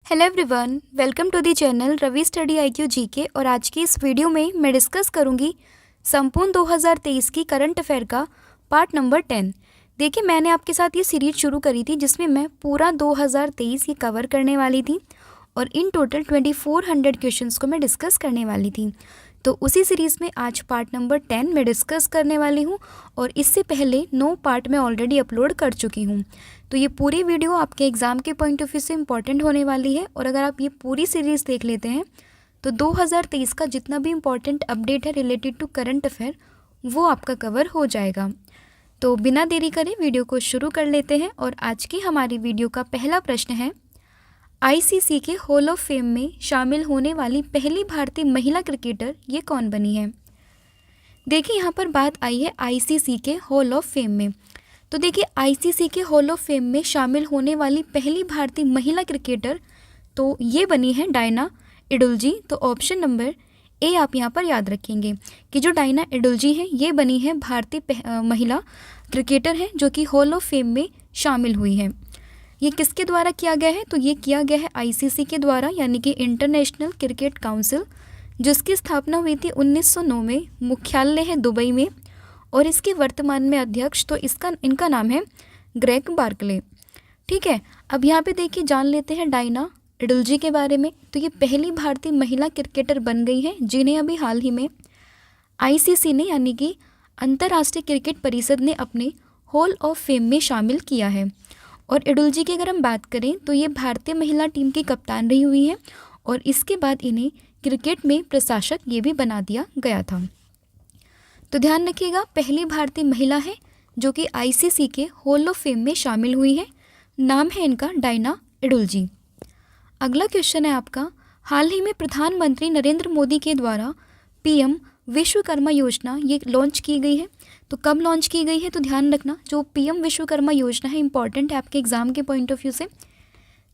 Hello everyone, welcome to the channel Ravi study IQ GK. और आज की इस वीडियो में मैं डिस्कस करूंगी संपूर्ण 2023 की करंट अफेयर का पार्ट नंबर 10। देखिए, मैंने आपके साथ ये सीरीज शुरू करी थी जिसमें मैं पूरा 2023 ये कवर करने वाली थी और इन टोटल 2400 क्वेश्चंस को मैं डिस्कस करने वाली थी। तो उसी सीरीज़ में आज पार्ट नंबर 10 मैं डिस्कस करने वाली हूँ और इससे पहले 9 पार्ट मैं ऑलरेडी अपलोड कर चुकी हूँ। तो ये पूरी वीडियो आपके एग्ज़ाम के पॉइंट ऑफ व्यू से इम्पॉर्टेंट होने वाली है और अगर आप ये पूरी सीरीज़ देख लेते हैं तो 2023 का जितना भी इम्पॉर्टेंट अपडेट है रिलेटेड टू करंट अफेयर वो आपका कवर हो जाएगा। तो बिना देरी करे वीडियो को शुरू कर लेते हैं और आज की हमारी वीडियो का पहला प्रश्न है, ICC के हॉल ऑफ फेम में शामिल होने वाली पहली भारतीय महिला क्रिकेटर ये कौन बनी है। देखिए, यहाँ पर बात आई है ICC के हॉल ऑफ फेम में। तो देखिए, ICC के हॉल ऑफ फेम में शामिल होने वाली पहली भारतीय महिला क्रिकेटर तो ये बनी है डायना इडुल्जी। तो ऑप्शन नंबर ए आप यहाँ पर याद रखेंगे कि जो डायना इडुल्जी है ये बनी है भारतीय महिला क्रिकेटर है जो कि हॉल ऑफ फेम में शामिल हुई है। ये किसके द्वारा किया गया है? तो ये किया गया है ICC के द्वारा, यानी कि इंटरनेशनल क्रिकेट काउंसिल, जिसकी स्थापना हुई थी 1909 में। मुख्यालय है दुबई में और इसके वर्तमान में अध्यक्ष तो इनका नाम है ग्रेग बार्कले। ठीक है, अब यहाँ पे देखिए जान लेते हैं डायना इडुल्जी के बारे में। तो ये पहली भारतीय महिला क्रिकेटर बन गई हैं जिन्हें अभी हाल ही में ICC ने यानी कि अंतर्राष्ट्रीय क्रिकेट परिषद ने अपने हॉल ऑफ फेम में शामिल किया है। और इडुल्जी की अगर हम बात करें तो ये भारतीय महिला टीम की कप्तान रही हुई हैं और इसके बाद इन्हें क्रिकेट में प्रशासक ये भी बना दिया गया था। तो ध्यान रखिएगा, पहली भारतीय महिला है जो कि ICC के हॉल ऑफ फेम में शामिल हुई है। नाम है इनका डायना इडुल्जी। अगला क्वेश्चन है आपका, हाल ही में प्रधानमंत्री नरेंद्र मोदी के द्वारा PM विश्वकर्मा योजना ये लॉन्च की गई है। तो कब लॉन्च की गई है? तो ध्यान रखना, जो PM विश्वकर्मा योजना है इंपॉर्टेंट है आपके एग्ज़ाम के पॉइंट ऑफ व्यू से,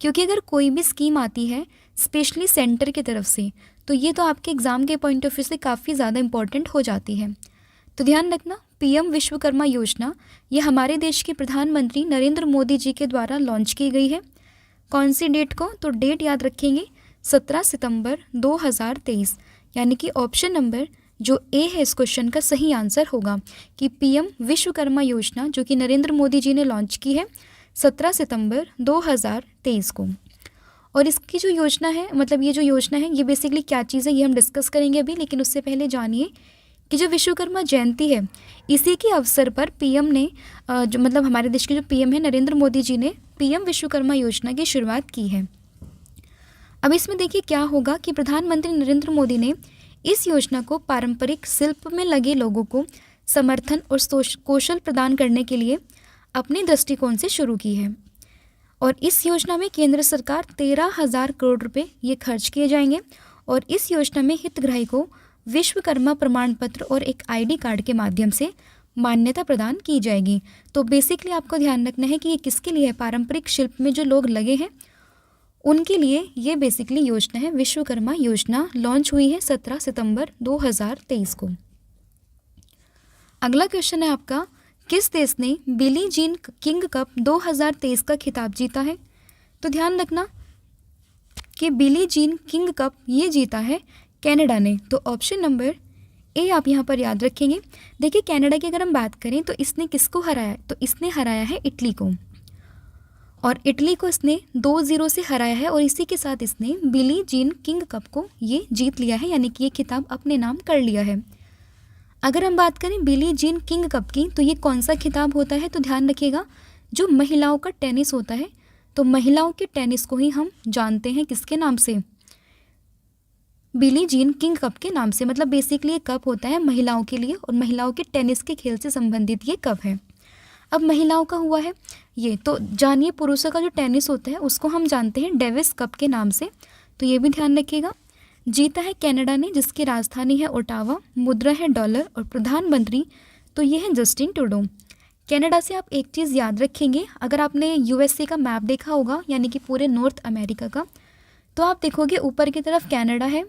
क्योंकि अगर कोई भी स्कीम आती है स्पेशली सेंटर की तरफ से तो ये तो आपके एग्ज़ाम के पॉइंट ऑफ व्यू से काफ़ी ज़्यादा इंपॉर्टेंट हो जाती है। तो ध्यान रखना, PM विश्वकर्मा योजना ये हमारे देश के प्रधानमंत्री नरेंद्र मोदी जी के द्वारा लॉन्च की गई है। कौन सी डेट को? तो डेट याद रखेंगे 17 सितंबर 2023, यानी कि ऑप्शन नंबर जो ए है इस क्वेश्चन का सही आंसर होगा कि PM विश्वकर्मा योजना जो कि नरेंद्र मोदी जी ने लॉन्च की है 17 सितंबर 2023 को। और इसकी जो योजना है, मतलब ये जो योजना है ये बेसिकली क्या चीज़ है ये हम डिस्कस करेंगे अभी, लेकिन उससे पहले जानिए कि जो विश्वकर्मा जयंती है इसी के अवसर पर PM ने जो मतलब हमारे देश के जो PM है नरेंद्र मोदी जी ने PM विश्वकर्मा योजना की शुरुआत की है। अब इसमें देखिए क्या होगा कि प्रधानमंत्री नरेंद्र मोदी ने इस योजना को पारंपरिक शिल्प में लगे लोगों को समर्थन और कौशल प्रदान करने के लिए अपने दृष्टिकोण से शुरू की है। और इस योजना में केंद्र सरकार 13,000 करोड़ रुपए ये खर्च किए जाएंगे और इस योजना में हितग्राही को विश्वकर्मा प्रमाण पत्र और एक ID कार्ड के माध्यम से मान्यता प्रदान की जाएगी। तो बेसिकली आपको ध्यान रखना है कि ये किसके लिए है? पारंपरिक शिल्प में जो लोग लगे हैं उनके लिए ये बेसिकली योजना है। विश्वकर्मा योजना लॉन्च हुई है 17 सितंबर 2023 को। अगला क्वेश्चन है आपका, किस देश ने बिली जीन किंग कप 2023 का खिताब जीता है? तो ध्यान रखना कि बिली जीन किंग कप ये जीता है कनाडा ने। तो ऑप्शन नंबर ए आप यहाँ पर याद रखेंगे। देखिए, कनाडा की अगर हम बात करें तो इसने किसको हराया? तो इसने हराया है इटली को और इटली को इसने 2-0 से हराया है और इसी के साथ इसने बिली जीन किंग कप को ये जीत लिया है, यानी कि ये खिताब अपने नाम कर लिया है। अगर हम बात करें बिली जीन किंग कप की तो ये कौन सा खिताब होता है? तो ध्यान रखिएगा, जो महिलाओं का टेनिस होता है तो महिलाओं के टेनिस को ही हम जानते हैं किसके नाम से? बिली जीन किंग कप के नाम से। मतलब बेसिकली ये कप होता है महिलाओं के लिए और महिलाओं के टेनिस के खेल से संबंधित ये कप है। अब महिलाओं का हुआ है ये, तो जानिए पुरुषों का जो टेनिस होता है उसको हम जानते हैं डेविस कप के नाम से। तो ये भी ध्यान रखिएगा। जीता है कनाडा ने जिसकी राजधानी है ओटावा, मुद्रा है डॉलर और प्रधानमंत्री तो ये है जस्टिन ट्रूडो। कनाडा से आप एक चीज़ याद रखेंगे, अगर आपने USA का मैप देखा होगा यानी कि पूरे नॉर्थ अमेरिका का, तो आप देखोगे ऊपर की तरफ कनाडा है,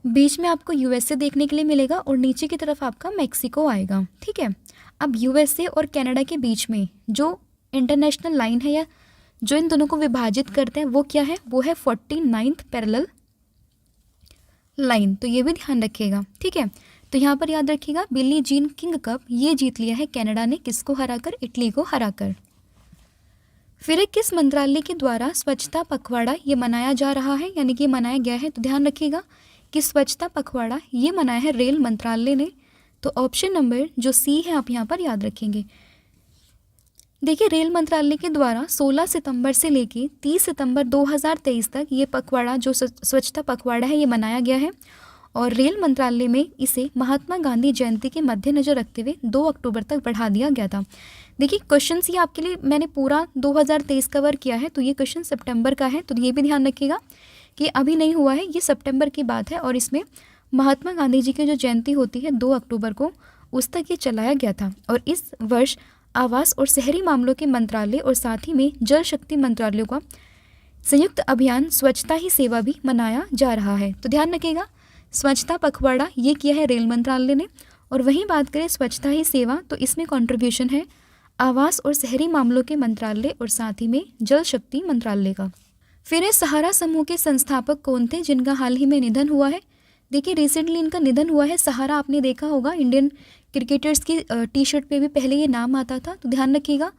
बीच में आपको USA देखने के लिए मिलेगा और नीचे की तरफ आपका मैक्सिको आएगा। ठीक है, अब USA और कनाडा के बीच में जो इंटरनेशनल लाइन है या जो इन दोनों को विभाजित करते हैं वो क्या है, वो है 49th पैरेलल लाइन। तो ये भी ध्यान रखिएगा, ठीक है। तो यहाँ पर याद रखिएगा बिली जीन किंग कप ये जीत लिया है कनाडा ने, किसको हराकर, इटली को हराकर। फिर किस मंत्रालय के द्वारा स्वच्छता पखवाड़ा ये मनाया जा रहा है, यानी कि मनाया गया है। तो ध्यान रखिएगा कि स्वच्छता पखवाड़ा ये मनाया है रेल मंत्रालय ने। तो ऑप्शन नंबर जो सी है आप यहाँ पर याद रखेंगे। देखिए रेल मंत्रालय के द्वारा 16 सितंबर से लेके 30 सितंबर 2023 तक ये पखवाड़ा जो स्वच्छता पखवाड़ा है ये मनाया गया है, और रेल मंत्रालय में इसे महात्मा गांधी जयंती के मद्देनजर रखते हुए 2 अक्टूबर तक बढ़ा दिया गया था। देखिए क्वेश्चन ये आपके लिए मैंने पूरा 2023 कवर किया है, तो ये क्वेश्चन सितंबर का है, तो ये भी ध्यान रखिएगा कि अभी नहीं हुआ है, ये सितंबर की बात है, और इसमें महात्मा गांधी जी की जो जयंती होती है 2 अक्टूबर को, उस तक ये चलाया गया था। और इस वर्ष आवास और शहरी मामलों के मंत्रालय और साथ ही में जल शक्ति मंत्रालयों का संयुक्त अभियान स्वच्छता ही सेवा भी मनाया जा रहा है। तो ध्यान रखिएगा स्वच्छता पखवाड़ा ये किया है रेल मंत्रालय ने, और वहीं बात करें स्वच्छता ही सेवा तो इसमें कंट्रीब्यूशन है आवास और शहरी मामलों के मंत्रालय और साथ ही में जल शक्ति मंत्रालय का। फिर सहारा समूह के संस्थापक कौन थे जिनका हाल ही में निधन हुआ है। देखिए रिसेंटली इनका निधन हुआ है। सहारा आपने देखा होगा इंडियन क्रिकेटर्स की टी शर्ट पे भी पहले ये नाम आता था। तो ध्यान रखिएगा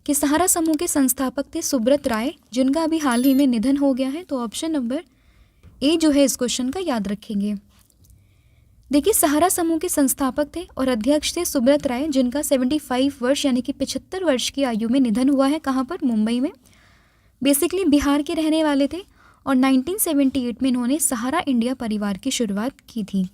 कि सहारा समूह के संस्थापक थे सुब्रत राय, जिनका अभी हाल ही में निधन हो गया है। तो ऑप्शन नंबर ए जो है इस क्वेश्चन का याद रखेंगे। देखिए सहारा समूह के संस्थापक थे और अध्यक्ष थे सुब्रत राय, जिनका 75 वर्ष यानी कि 75 वर्ष की आयु में निधन हुआ है। कहाँ पर, मुंबई में। बेसिकली बिहार के रहने वाले थे और 1978 में इन्होंने सहारा इंडिया परिवार की शुरुआत की थी।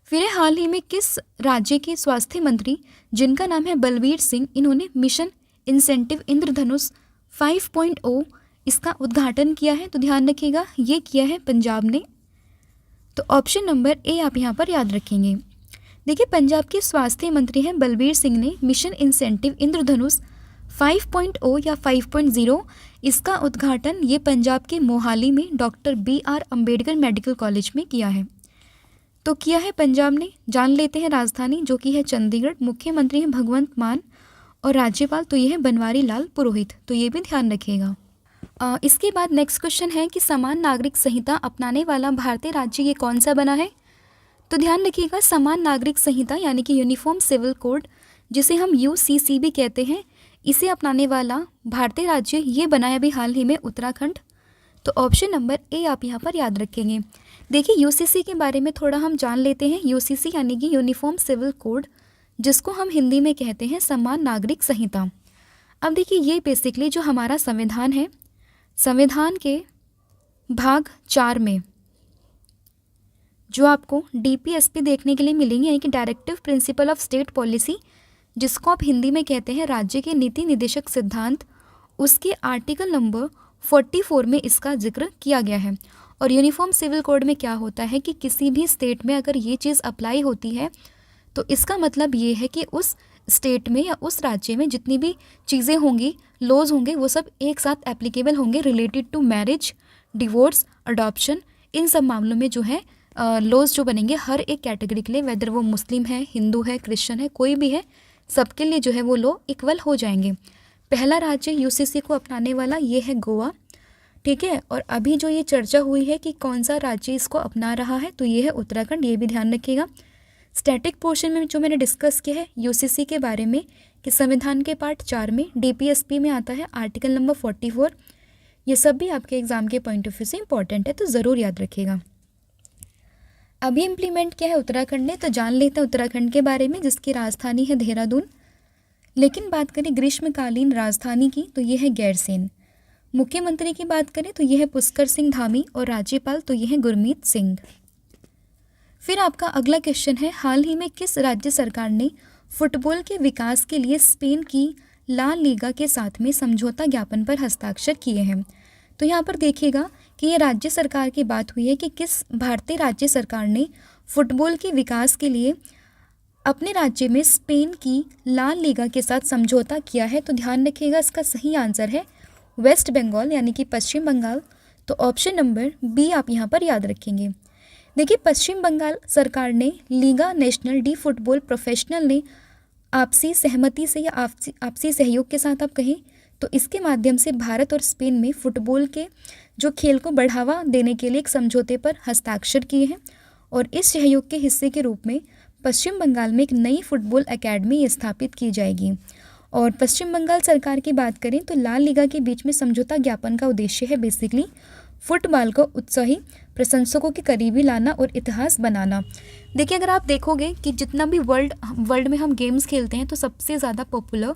फिर हाल ही में किस राज्य के स्वास्थ्य मंत्री जिनका नाम है बलवीर सिंह, इन्होंने मिशन इंसेंटिव इंद्रधनुष 5.0 इसका उद्घाटन किया है। तो ध्यान रखिएगा ये किया है पंजाब ने। तो ऑप्शन नंबर ए आप यहाँ पर याद रखेंगे। देखिए पंजाब के स्वास्थ्य मंत्री हैं बलवीर सिंह ने मिशन इंसेंटिव इंद्रधनुष 5.0 या 5.0 इसका उद्घाटन ये पंजाब के मोहाली में doctor BR Ambedkar medical college में किया है। तो किया है पंजाब ने। जान लेते हैं राजधानी जो कि है चंडीगढ़, मुख्यमंत्री हैं भगवंत मान और राज्यपाल तो ये है बनवारी लाल पुरोहित। तो ये भी ध्यान रखिएगा। इसके बाद नेक्स्ट क्वेश्चन है कि समान नागरिक संहिता अपनाने वाला भारतीय राज्य ये कौन सा बना है। तो ध्यान रखिएगा समान नागरिक संहिता यानी कि यूनिफॉर्म सिविल कोड जिसे हम UCC भी कहते हैं, इसे अपनाने वाला भारतीय राज्य ये बना है अभी हाल ही में उत्तराखंड। तो ऑप्शन नंबर ए आप यहाँ पर याद रखेंगे। देखिए UCC के बारे में थोड़ा हम जान लेते हैं। UCC यानी कि यूनिफॉर्म सिविल कोड, जिसको हम हिंदी में कहते हैं समान नागरिक संहिता। अब देखिए ये बेसिकली जो हमारा संविधान है, संविधान के भाग 4 में जो आपको DPSP देखने के लिए मिलेंगे यानी कि directive principle of state policy, जिसको आप हिंदी में कहते हैं राज्य के नीति निदेशक सिद्धांत, उसके आर्टिकल नंबर 44 में इसका जिक्र किया गया है। और यूनिफॉर्म सिविल कोड में क्या होता है कि किसी भी स्टेट में अगर ये चीज़ अप्लाई होती है तो इसका मतलब ये है कि उस स्टेट में या उस राज्य में जितनी भी चीज़ें होंगी, लॉज होंगे, वो सब एक साथ एप्लीकेबल होंगे related to marriage, divorce, adoption. इन सब मामलों में जो है लॉज जो बनेंगे हर एक कैटेगरी के लिए, वेदर वो मुस्लिम है, हिंदू है, क्रिश्चियन है, कोई भी है, सबके लिए जो है वो लॉ इक्वल हो जाएंगे। पहला राज्य UCC को अपनाने वाला ये है गोवा, ठीक है। और अभी जो ये चर्चा हुई है कि कौन सा राज्य इसको अपना रहा है, तो ये है उत्तराखंड। ये भी ध्यान रखिएगा। स्टैटिक पोर्शन में जो मैंने डिस्कस किया है UCC के बारे में कि संविधान के पार्ट 4 में DPSP में आता है आर्टिकल नंबर 44, ये सब भी आपके एग्जाम के पॉइंट ऑफ व्यू से इंपॉर्टेंट है, तो ज़रूर याद रखिएगा। अभी इम्प्लीमेंट किया है उत्तराखंड ने, तो जान लेते हैं उत्तराखंड के बारे में, जिसकी राजधानी है देहरादून। लेकिन बात करें ग्रीष्मकालीन राजधानी की तो ये है गैरसैंण। मुख्यमंत्री की बात करें तो ये है पुष्कर सिंह धामी और राज्यपाल तो ये है गुरमीत सिंह। फिर आपका अगला क्वेश्चन है हाल ही में किस राज्य सरकार ने फुटबॉल के विकास के लिए स्पेन की ला लीगा के साथ में समझौता ज्ञापन पर हस्ताक्षर किए हैं। तो यहाँ पर देखिएगा कि ये राज्य सरकार की बात हुई है कि किस भारतीय राज्य सरकार ने फुटबॉल के विकास के लिए अपने राज्य में स्पेन की ला लीगा के साथ समझौता किया है। तो ध्यान रखिएगा इसका सही आंसर है वेस्ट बंगाल यानी कि पश्चिम बंगाल। तो ऑप्शन नंबर बी आप यहाँ पर याद रखेंगे। देखिए पश्चिम बंगाल सरकार ने Liga national D football professional ने आपसी सहमति से या आपसी सहयोग के साथ आप कहें तो इसके माध्यम से भारत और स्पेन में फुटबॉल के जो खेल को बढ़ावा देने के लिए एक समझौते पर हस्ताक्षर किए हैं और इस सहयोग के हिस्से के रूप में पश्चिम बंगाल में एक नई फुटबॉल एकेडमी स्थापित की जाएगी। और पश्चिम बंगाल सरकार की बात करें तो लाल लीगा के बीच में समझौता ज्ञापन का उद्देश्य है बेसिकली फुटबॉल को उत्साही प्रशंसकों के करीबी लाना और इतिहास बनाना। देखिए, अगर आप देखोगे कि जितना भी वर्ल्ड में हम गेम्स खेलते हैं तो सबसे ज़्यादा पॉपुलर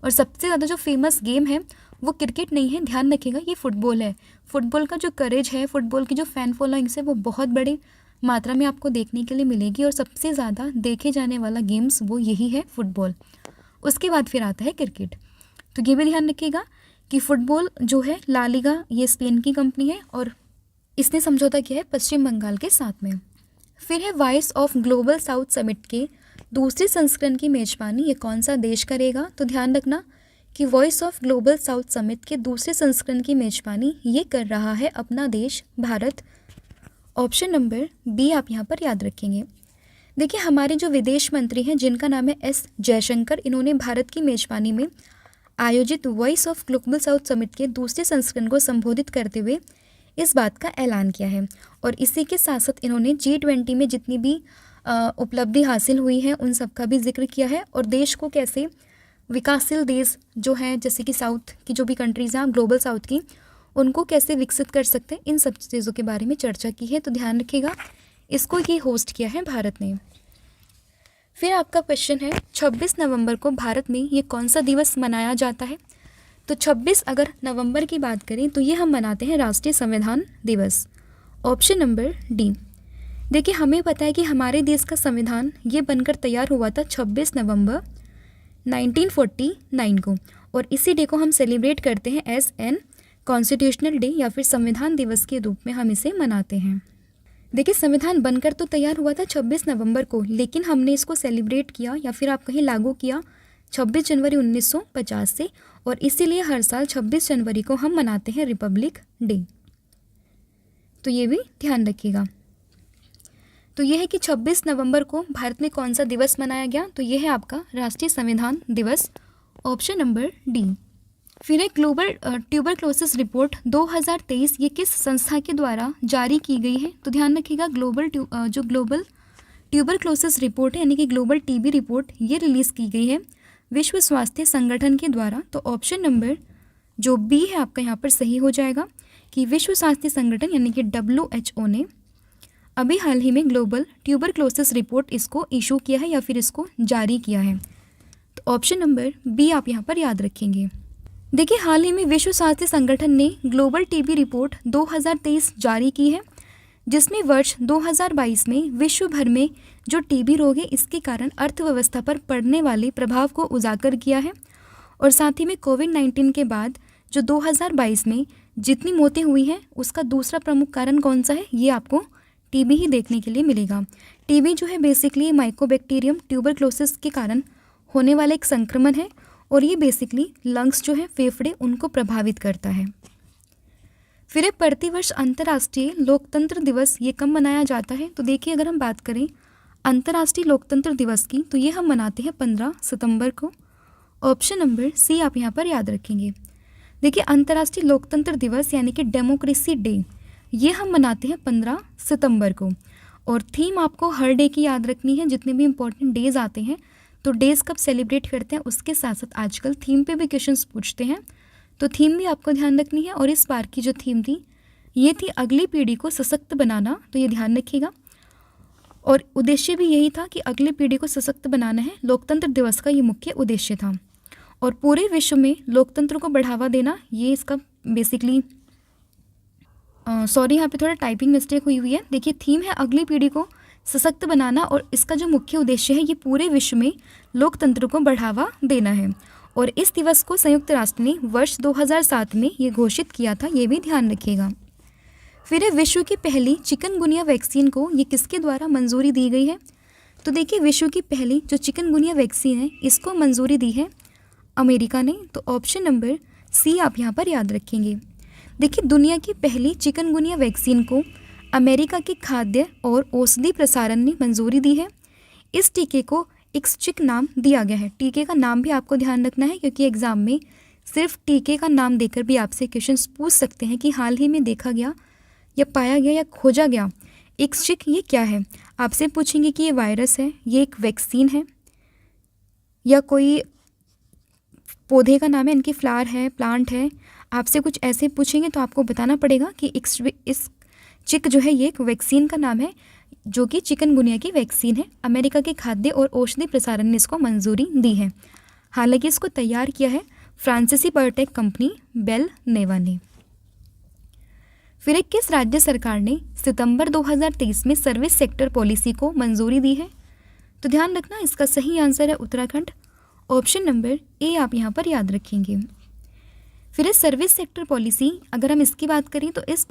और सबसे ज़्यादा जो फेमस गेम है वो क्रिकेट नहीं है, ध्यान रखिएगा, ये फुटबॉल है। फुटबॉल का जो करेज है, फुटबॉल की जो फ़ैन फॉलोइंग्स है वो बहुत बड़ी मात्रा में आपको देखने के लिए मिलेगी और सबसे ज़्यादा देखे जाने वाला गेम्स वो यही है, फुटबॉल। उसके बाद फिर आता है क्रिकेट। तो ये भी ध्यान रखिएगा कि फुटबॉल जो है ला लीगा ये स्पेन की कंपनी है और इसने समझौता किया है पश्चिम बंगाल के साथ में। फिर है voice of global south summit के दूसरे संस्करण की मेजबानी ये कौन सा देश करेगा? तो ध्यान रखना कि voice of global south summit के दूसरे संस्करण की मेजबानी ये कर रहा है अपना देश भारत। ऑप्शन नंबर बी आप यहाँ पर याद रखेंगे। देखिए, हमारे जो विदेश मंत्री हैं जिनका नाम है एस जयशंकर, इन्होंने भारत की मेजबानी में आयोजित voice of global south summit के दूसरे संस्करण को संबोधित करते हुए इस बात का ऐलान किया है और इसी के साथ साथ इन्होंने G20 में जितनी भी उपलब्धि हासिल हुई है उन सब का भी जिक्र किया है और देश को कैसे विकासशील देश जो हैं जैसे कि साउथ की जो भी कंट्रीज़ हैं ग्लोबल साउथ की, उनको कैसे विकसित कर सकते हैं, इन सब चीज़ों के बारे में चर्चा की है। तो ध्यान रखिएगा, इसको ये होस्ट किया है भारत ने। फिर आपका क्वेश्चन है 26 नवंबर को भारत में ये कौन सा दिवस मनाया जाता है? तो 26 अगर नवंबर की बात करें तो ये हम मनाते हैं राष्ट्रीय संविधान दिवस। Option number D. देखिए, हमें पता है कि हमारे देश का संविधान ये बनकर तैयार हुआ था 26 नवंबर 1949 को और इसी डे को हम सेलिब्रेट करते हैं एज एन कॉन्स्टिट्यूशनल डे या फिर संविधान दिवस के रूप में हम इसे मनाते हैं। देखिए, संविधान बनकर तो तैयार हुआ था 26 नवंबर को, लेकिन हमने इसको सेलिब्रेट किया या फिर आप कहीं लागू किया 26 जनवरी 1950 से और इसीलिए हर साल 26 जनवरी को हम मनाते हैं रिपब्लिक डे। तो ये भी ध्यान रखिएगा। तो ये है कि 26 नवंबर को भारत में कौन सा दिवस मनाया गया? तो ये है आपका राष्ट्रीय संविधान दिवस। Option number D. फिर एक ग्लोबल ट्यूबरक्लोसिस रिपोर्ट 2023 ये किस संस्था के द्वारा जारी की गई है? तो ध्यान रखिएगा, ग्लोबल ट्यूबरक्लोसिस रिपोर्ट है यानी कि ग्लोबल टीबी रिपोर्ट ये रिलीज़ की गई है विश्व स्वास्थ्य संगठन के द्वारा। तो ऑप्शन नंबर जो बी है आपका यहाँ पर सही हो जाएगा कि विश्व स्वास्थ्य संगठन यानी कि WHO ने अभी हाल ही में ग्लोबल ट्यूबरक्लोसिस रिपोर्ट इसको इशू किया है या फिर इसको जारी किया है। तो ऑप्शन नंबर बी आप यहाँ पर याद रखेंगे। देखिए, हाल ही में विश्व स्वास्थ्य संगठन ने ग्लोबल टीबी रिपोर्ट 2023 जारी की है जिसमें वर्ष 2022 में विश्व भर में जो टीबी रोग है इसके कारण अर्थव्यवस्था पर पड़ने वाले प्रभाव को उजागर किया है और साथ ही में कोविड-19 के बाद जो 2022 में जितनी मौतें हुई हैं उसका दूसरा प्रमुख कारण कौन सा है? ये आपको टीबी ही देखने के लिए मिलेगा। टीबी जो है बेसिकली माइकोबैक्टीरियम ट्यूबरक्लोसिस के कारण होने वाला एक संक्रमण है और ये बेसिकली लंग्स जो है फेफड़े उनको प्रभावित करता है। फिर प्रतिवर्ष अंतर्राष्ट्रीय लोकतंत्र दिवस ये कब मनाया जाता है? तो देखिए, अगर हम बात करें अंतर्राष्ट्रीय लोकतंत्र दिवस की तो ये हम मनाते हैं 15 सितंबर को। ऑप्शन नंबर सी आप यहाँ पर याद रखेंगे। देखिए, अंतर्राष्ट्रीय लोकतंत्र दिवस यानी कि डेमोक्रेसी डे ये हम मनाते हैं 15 सितंबर को और थीम आपको हर डे की याद रखनी है। जितने भी इंपॉर्टेंट डेज आते हैं तो डेज कब सेलिब्रेट करते हैं उसके साथ साथ आजकल थीम पे भी क्वेश्चंस पूछते हैं, तो थीम भी आपको ध्यान रखनी है। और इस बार की जो थीम थी ये थी अगली पीढ़ी को सशक्त बनाना, तो ये ध्यान रखिएगा और उद्देश्य भी यही था कि अगली पीढ़ी को सशक्त बनाना है। लोकतंत्र दिवस का ये मुख्य उद्देश्य था और पूरे विश्व में लोकतंत्र को बढ़ावा देना ये इसका बेसिकली सॉरी यहाँ पे थोड़ा टाइपिंग मिस्टेक हुई है। देखिए, थीम है अगली पीढ़ी को सशक्त बनाना और इसका जो मुख्य उद्देश्य है ये पूरे विश्व में लोकतंत्र को बढ़ावा देना है और इस दिवस को संयुक्त राष्ट्र ने वर्ष 2007 में ये घोषित किया था, ये भी ध्यान रखिएगा। फिर विश्व की पहली चिकनगुनिया वैक्सीन को ये किसके द्वारा मंजूरी दी गई है? तो देखिए, विश्व की पहली जो चिकनगुनिया वैक्सीन है इसको मंजूरी दी है अमेरिका ने। तो ऑप्शन नंबर सी आप यहाँ पर याद रखेंगे। देखिए, दुनिया की पहली चिकनगुनिया वैक्सीन को अमेरिका के खाद्य और औषधि प्रसारण ने मंजूरी दी है। इस टीके को इक्सचिक नाम दिया गया है। टीके का नाम भी आपको ध्यान रखना है क्योंकि एग्जाम में सिर्फ टीके का नाम देकर भी आपसे क्वेश्चंस पूछ सकते हैं कि हाल ही में देखा गया या पाया गया या खोजा गया इक्सचिक ये क्या है। आपसे पूछेंगे कि ये वायरस है, ये एक वैक्सीन है, या कोई पौधे का नाम है, इनकी फ्लावर है, प्लांट है। आपसे कुछ ऐसे पूछेंगे तो आपको बताना पड़ेगा कि इस चिक जो है ये एक वैक्सीन का नाम है, जो कि चिकनगुनिया की वैक्सीन है। अमेरिका के खाद्य और औषधि प्रसारण ने इसको मंजूरी दी है। हालांकि इसको तैयार किया है फ्रांसीसी बायोटेक कंपनी बेल नेवा ने। फिर किस राज्य सरकार ने सितंबर 2023 में सर्विस सेक्टर पॉलिसी को मंजूरी दी है? तो ध्यान रखना, इसका सही आंसर है उत्तराखंड। ऑप्शन नंबर ए आप यहाँ पर याद रखेंगे। फिर इस सर्विस सेक्टर पॉलिसी, अगर हम इसकी बात करें तो इस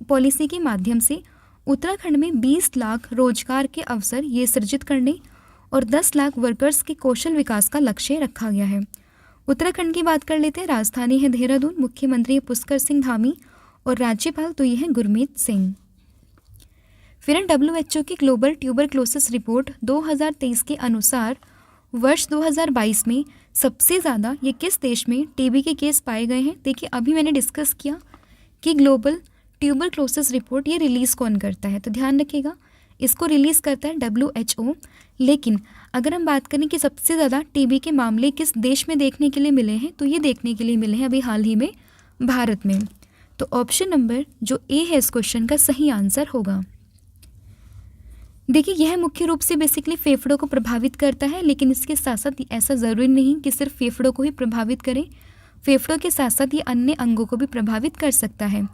पॉलिसी के माध्यम से उत्तराखंड में 20 लाख रोजगार के अवसर ये सृजित करने और 10 लाख वर्कर्स के कौशल विकास का लक्ष्य रखा गया है। उत्तराखंड की बात कर लेते हैं। राजधानी है देहरादून, मुख्यमंत्री है पुष्कर सिंह धामी और राज्यपाल तो ये है गुरमीत सिंह। फिर WHO की ग्लोबल ट्यूबरक्लोसिस रिपोर्ट 2023 के अनुसार वर्ष 2022 में सबसे ज़्यादा ये किस देश में टीबी के केस पाए गए हैं? देखिए, अभी मैंने डिस्कस किया कि ग्लोबल ट्यूबरक्लोसिस रिपोर्ट ये रिलीज़ कौन करता है, तो ध्यान रखिएगा इसको रिलीज़ करता है WHO। लेकिन अगर हम बात करें कि सबसे ज़्यादा टीबी के मामले किस देश में देखने के लिए मिले हैं, तो ये देखने के लिए मिले हैं अभी हाल ही में भारत में। तो ऑप्शन नंबर जो ए है इस क्वेश्चन का सही आंसर होगा। देखिए, यह मुख्य रूप से बेसिकली फेफड़ों को प्रभावित करता है, लेकिन इसके साथ साथ ऐसा ज़रूरी नहीं कि सिर्फ फेफड़ों को ही प्रभावित करे। फेफड़ों के साथ साथ ये अन्य अंगों को भी प्रभावित कर सकता है।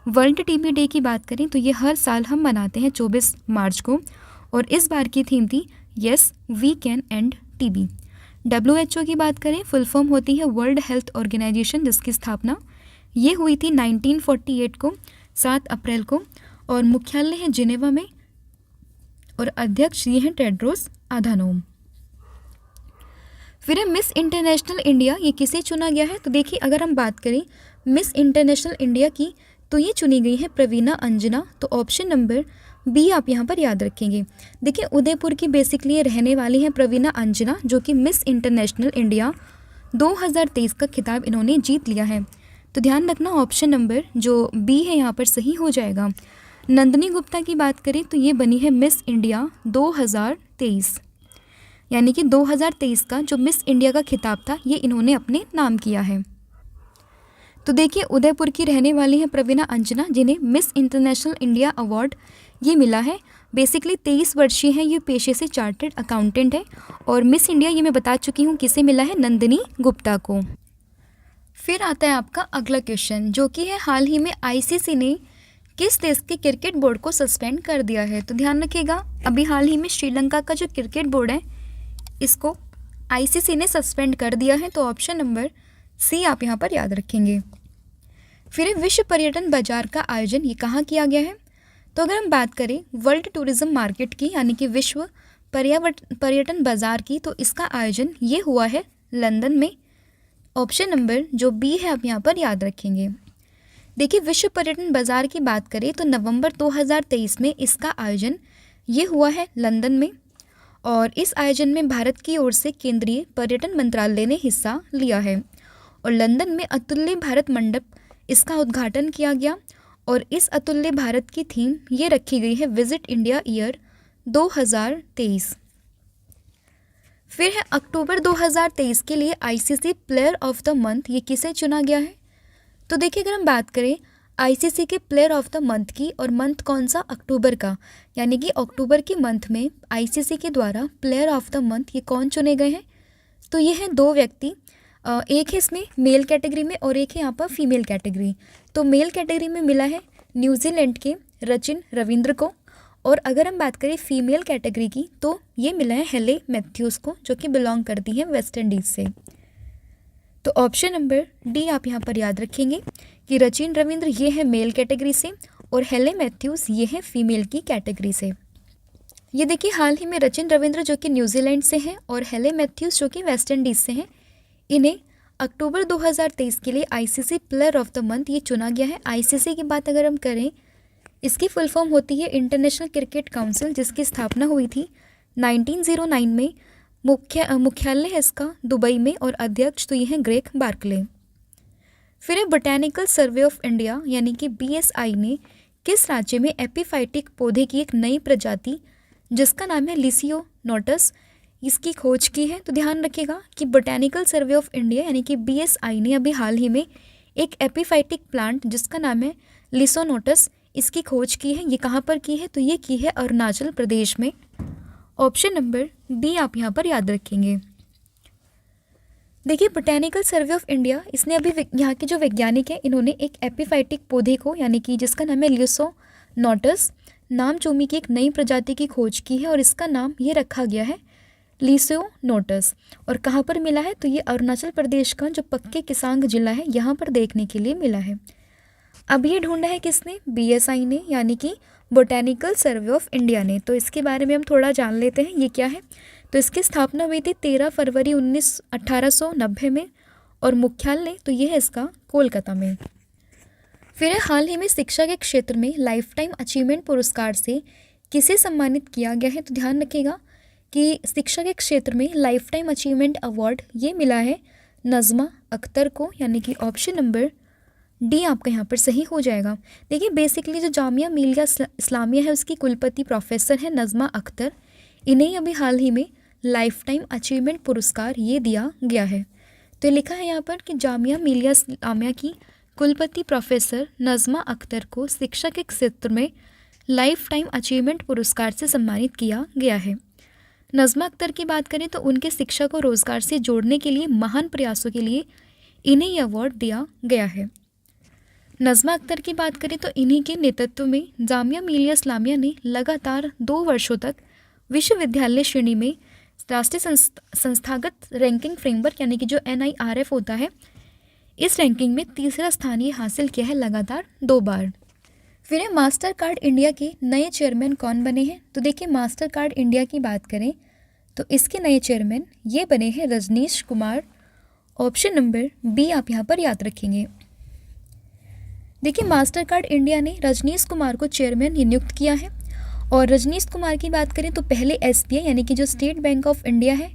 वर्ल्ड टीबी डे की बात करें तो ये हर साल हम मनाते हैं 24 मार्च को, और इस बार की थीम थी yes we can end TB. WHO की बात करें, फुल फॉर्म होती है वर्ल्ड हेल्थ ऑर्गेनाइजेशन, जिसकी स्थापना ये हुई थी 1948 को 7 अप्रैल को, और मुख्यालय है जिनेवा में, और अध्यक्ष ये हैं टेड्रोस अधानोम। फिर है मिस इंटरनेशनल इंडिया, ये किसे चुना गया है? तो देखिए, अगर हम बात करें मिस इंटरनेशनल इंडिया की तो ये चुनी गई है प्रवीणा अंजना। तो ऑप्शन नंबर बी आप यहाँ पर याद रखेंगे। देखिए, उदयपुर की बेसिकली ये रहने वाली हैं प्रवीणा अंजना, जो कि मिस इंटरनेशनल इंडिया 2023 का खिताब इन्होंने जीत लिया है। तो ध्यान रखना, ऑप्शन नंबर जो बी है यहाँ पर सही हो जाएगा। नंदिनी गुप्ता की बात करें तो ये बनी है मिस इंडिया 2023, यानी कि 2023 का जो मिस इंडिया का खिताब था ये इन्होंने अपने नाम किया है। तो देखिए, उदयपुर की रहने वाली है प्रवीणा अंजना, जिन्हें मिस इंटरनेशनल इंडिया अवार्ड ये मिला है। बेसिकली 23 वर्षीय हैं, ये पेशे से चार्टर्ड अकाउंटेंट है, और मिस इंडिया ये मैं बता चुकी हूँ किसे मिला है, नंदिनी गुप्ता को। फिर आता है आपका अगला क्वेश्चन, जो कि है हाल ही में ICC ने किस देश के क्रिकेट बोर्ड को सस्पेंड कर दिया है? तो ध्यान रखिएगा, अभी हाल ही में श्रीलंका का जो क्रिकेट बोर्ड है इसको ICC ने सस्पेंड कर दिया है। तो ऑप्शन नंबर सी आप यहाँ पर याद रखेंगे। फिर विश्व पर्यटन बाजार का आयोजन ये कहाँ किया गया है? तो अगर हम बात करें वर्ल्ड टूरिज्म मार्केट की, यानी कि विश्व पर्यटन बाजार की, तो इसका आयोजन ये हुआ है लंदन में। ऑप्शन नंबर जो बी है आप यहाँ पर याद रखेंगे। देखिए, विश्व पर्यटन बाजार की बात करें तो नवंबर 2023 में इसका आयोजन ये हुआ है लंदन में, और इस आयोजन में भारत की ओर से केंद्रीय पर्यटन मंत्रालय ने हिस्सा लिया है, और लंदन में अतुल्य भारत मंडप इसका उद्घाटन किया गया, और इस अतुल्य भारत की थीम ये रखी गई है विजिट इंडिया ईयर 2023। फिर है अक्टूबर 2023 के लिए ICC player of the month ये किसे चुना गया है? तो देखिए, अगर हम बात करें ICC के प्लेयर ऑफ द मंथ की, और मंथ कौन सा, अक्टूबर का, यानी कि अक्टूबर के मंथ में ICC के द्वारा प्लेयर ऑफ द मंथ ये कौन चुने गए हैं? तो ये हैं 2 व्यक्ति, एक है इसमें मेल कैटेगरी में और एक है यहाँ पर फीमेल कैटेगरी। तो मेल कैटेगरी में मिला है न्यूजीलैंड के रचिन रविंद्र को, और अगर हम बात करें फीमेल कैटेगरी की तो ये मिला है हेले मैथ्यूज़ को, जो कि बिलोंग करती हैं वेस्ट इंडीज़ से। तो ऑप्शन नंबर डी आप यहाँ पर याद रखेंगे कि रचिन रविंद्र ये है मेल कैटेगरी से, और हेले मैथ्यूज़ ये है फीमेल की कैटेगरी से। ये देखिए, हाल ही में रचिन रविंद्र जो कि न्यूजीलैंड से हैं और हेले मैथ्यूज़ जो कि वेस्ट इंडीज़ से हैं, इन्हें अक्टूबर 2023 के लिए ICC player of the month ये चुना गया है। ICC की बात अगर हम करें, इसकी फुल फॉर्म होती है इंटरनेशनल क्रिकेट काउंसिल, जिसकी स्थापना हुई थी 1909 में। मुख्यालय है इसका दुबई में, और अध्यक्ष तो ये हैं ग्रेग बार्कले। फिर है बोटेनिकल सर्वे ऑफ इंडिया यानी कि BSI ने किस राज्य में एपिफाइटिक पौधे की एक नई प्रजाति जिसका नाम है लिसियोनोटस इसकी खोज की है। तो ध्यान रखिएगा कि बोटेनिकल सर्वे ऑफ इंडिया यानी कि BSI ने अभी हाल ही में एक एपिफाइटिक प्लांट जिसका नाम है लिसियोनोटस इसकी खोज की है। ये कहाँ पर की है? तो ये की है अरुणाचल प्रदेश में। ऑप्शन नंबर बी आप यहाँ पर याद रखेंगे। देखिए बोटेनिकल सर्वे ऑफ इंडिया इसने अभी यहाँ के जो वैज्ञानिक हैं इन्होंने एक एपिफाइटिक पौधे को यानी कि जिसका नाम है लिसियोनोटस नाम चोमी की एक नई प्रजाति की खोज की है और इसका नाम ये रखा गया है लिसियोनोटस। और कहाँ पर मिला है? तो ये अरुणाचल प्रदेश का जो पक्के किसांग जिला है यहाँ पर देखने के लिए मिला है। अब ये ढूंढा है किसने? BSI ने यानी कि बोटेनिकल सर्वे ऑफ इंडिया ने। तो इसके बारे में हम थोड़ा जान लेते हैं ये क्या है। तो इसकी स्थापना हुई थी 13 फरवरी 1890 में और मुख्यालय तो ये है इसका कोलकाता में। फिर हाल ही में शिक्षा के क्षेत्र में लाइफ टाइम अचीवमेंट पुरस्कार से किसे सम्मानित किया गया है? तो ध्यान रखिएगा कि शिक्षा के क्षेत्र में लाइफ टाइम अचीवमेंट अवार्ड ये मिला है नज़मा अख्तर को यानी कि ऑप्शन नंबर डी आपका यहाँ पर सही हो जाएगा। देखिए बेसिकली जो जामिया मिलिया इस्लामिया है उसकी कुलपति प्रोफेसर है नज़मा अख्तर। इन्हें अभी हाल ही में लाइफ टाइम अचीवमेंट पुरस्कार ये दिया गया है। तो लिखा है यहाँ पर कि जामिया मिलिया इस्लामिया की कुलपति प्रोफेसर नज़मा अख्तर को शिक्षा के क्षेत्र में लाइफ टाइम अचीवमेंट पुरस्कार से सम्मानित किया गया है। नज़मा अख्तर की बात करें तो उनके शिक्षा को रोज़गार से जोड़ने के लिए महान प्रयासों के लिए इन्हें यह अवार्ड दिया गया है। नज़मा अख्तर की बात करें तो इन्हीं के नेतृत्व में जामिया मिलिया इस्लामिया ने लगातार 2 वर्षों तक विश्वविद्यालय श्रेणी में राष्ट्रीय संस्थागत रैंकिंग फ्रेमवर्क यानी कि जो NIRF होता है इस रैंकिंग में तीसरा स्थान ये हासिल किया है लगातार 2 बार। फिर है मास्टर कार्ड इंडिया के नए चेयरमैन कौन बने हैं? तो देखिए मास्टर कार्ड इंडिया की बात करें तो इसके नए चेयरमैन ये बने हैं Rajneesh Kumar. Option number B आप यहाँ पर याद रखेंगे। देखिए मास्टर कार्ड इंडिया ने रजनीश कुमार को चेयरमैन नियुक्त किया है और रजनीश कुमार की बात करें तो पहले SBI यानी कि जो स्टेट बैंक ऑफ इंडिया है